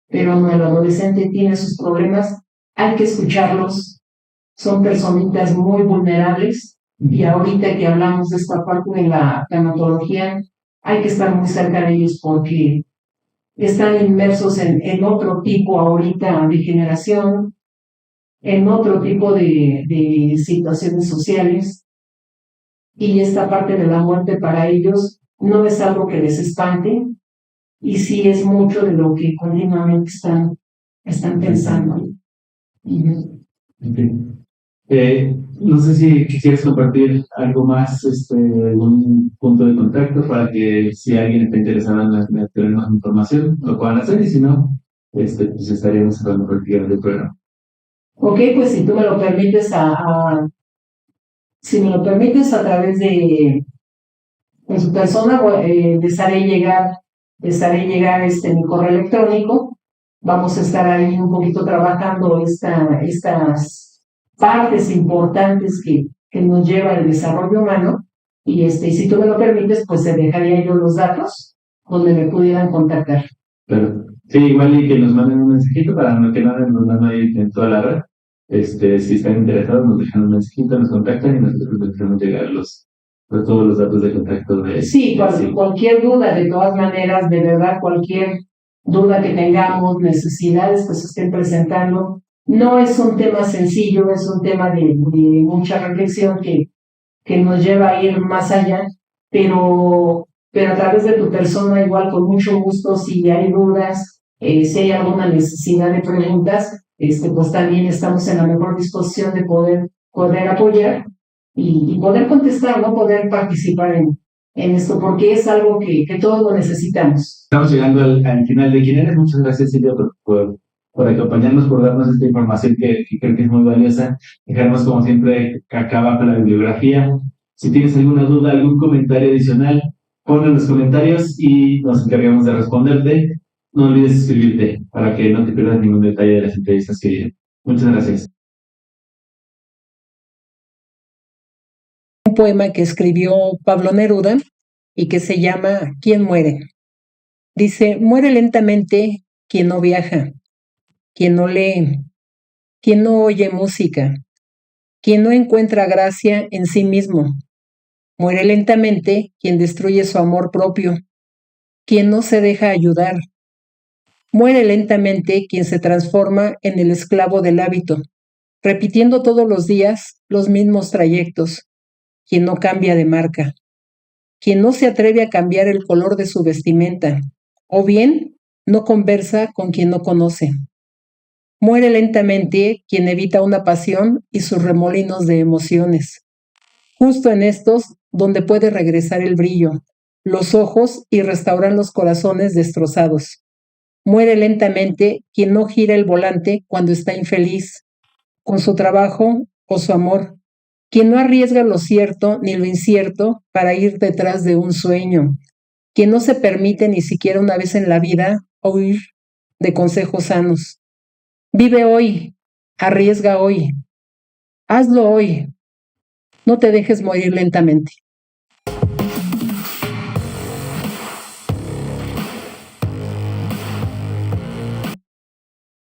Pero no, el adolescente tiene sus problemas, hay que escucharlos. Son personitas muy vulnerables y ahorita que hablamos de esta parte de la tanatología, hay que estar muy cerca de ellos porque están inmersos en otro tipo ahorita de generación, en otro tipo de situaciones sociales, y esta parte de la muerte para ellos no es algo que les espante, y sí es mucho de lo que continuamente están pensando. No sé si quisieras compartir algo más, algún punto de contacto para que si alguien está interesado en tener más información, lo puedan hacer y si no, pues estaríamos cerrando prácticamente el programa. Ok, pues si tú me lo permites si me lo permites a través de su persona, les haré llegar mi correo electrónico. Vamos a estar ahí un poquito trabajando estas partes importantes que nos lleva el desarrollo humano. Y si tú me lo permites, pues te dejaría yo los datos donde me pudieran contactar. Pero sí, igual y que nos manden un mensajito para no que nada nos manden ahí en toda la red. Si están interesados, nos dejan un mensajito, nos contactan y nosotros les hacemos llegar todos los datos de contacto de. Sí, cualquier duda, de todas maneras, de verdad, cualquier duda que tengamos, necesidades que se estén presentando, no es un tema sencillo, es un tema de mucha reflexión que nos lleva a ir más allá, pero a través de tu persona, igual con mucho gusto, si hay dudas, si hay alguna necesidad de preguntas, pues también estamos en la mejor disposición de poder apoyar y poder contestar, ¿no? Poder participar en esto, porque es algo que todos lo necesitamos. Estamos llegando al final de quién eres. Muchas gracias, Silvia, por acompañarnos, por darnos esta información que creo que es muy valiosa. Dejarnos, como siempre, acá abajo la bibliografía. Si tienes alguna duda, algún comentario adicional, ponlo en los comentarios y nos encargamos de responderte. No olvides suscribirte para que no te pierdas ningún detalle de las entrevistas que vienen. Muchas gracias. Un poema que escribió Pablo Neruda y que se llama ¿Quién muere? Dice, muere lentamente quien no viaja, quien no lee, quien no oye música, quien no encuentra gracia en sí mismo. Muere lentamente quien destruye su amor propio, quien no se deja ayudar. Muere lentamente quien se transforma en el esclavo del hábito, repitiendo todos los días los mismos trayectos, quien no cambia de marca, quien no se atreve a cambiar el color de su vestimenta, o bien no conversa con quien no conoce. Muere lentamente quien evita una pasión y sus remolinos de emociones. Justo en estos donde puede regresar el brillo, los ojos y restaurar los corazones destrozados. Muere lentamente quien no gira el volante cuando está infeliz, con su trabajo o su amor, quien no arriesga lo cierto ni lo incierto para ir detrás de un sueño, quien no se permite ni siquiera una vez en la vida oír de consejos sanos. Vive hoy, arriesga hoy, hazlo hoy, no te dejes morir lentamente.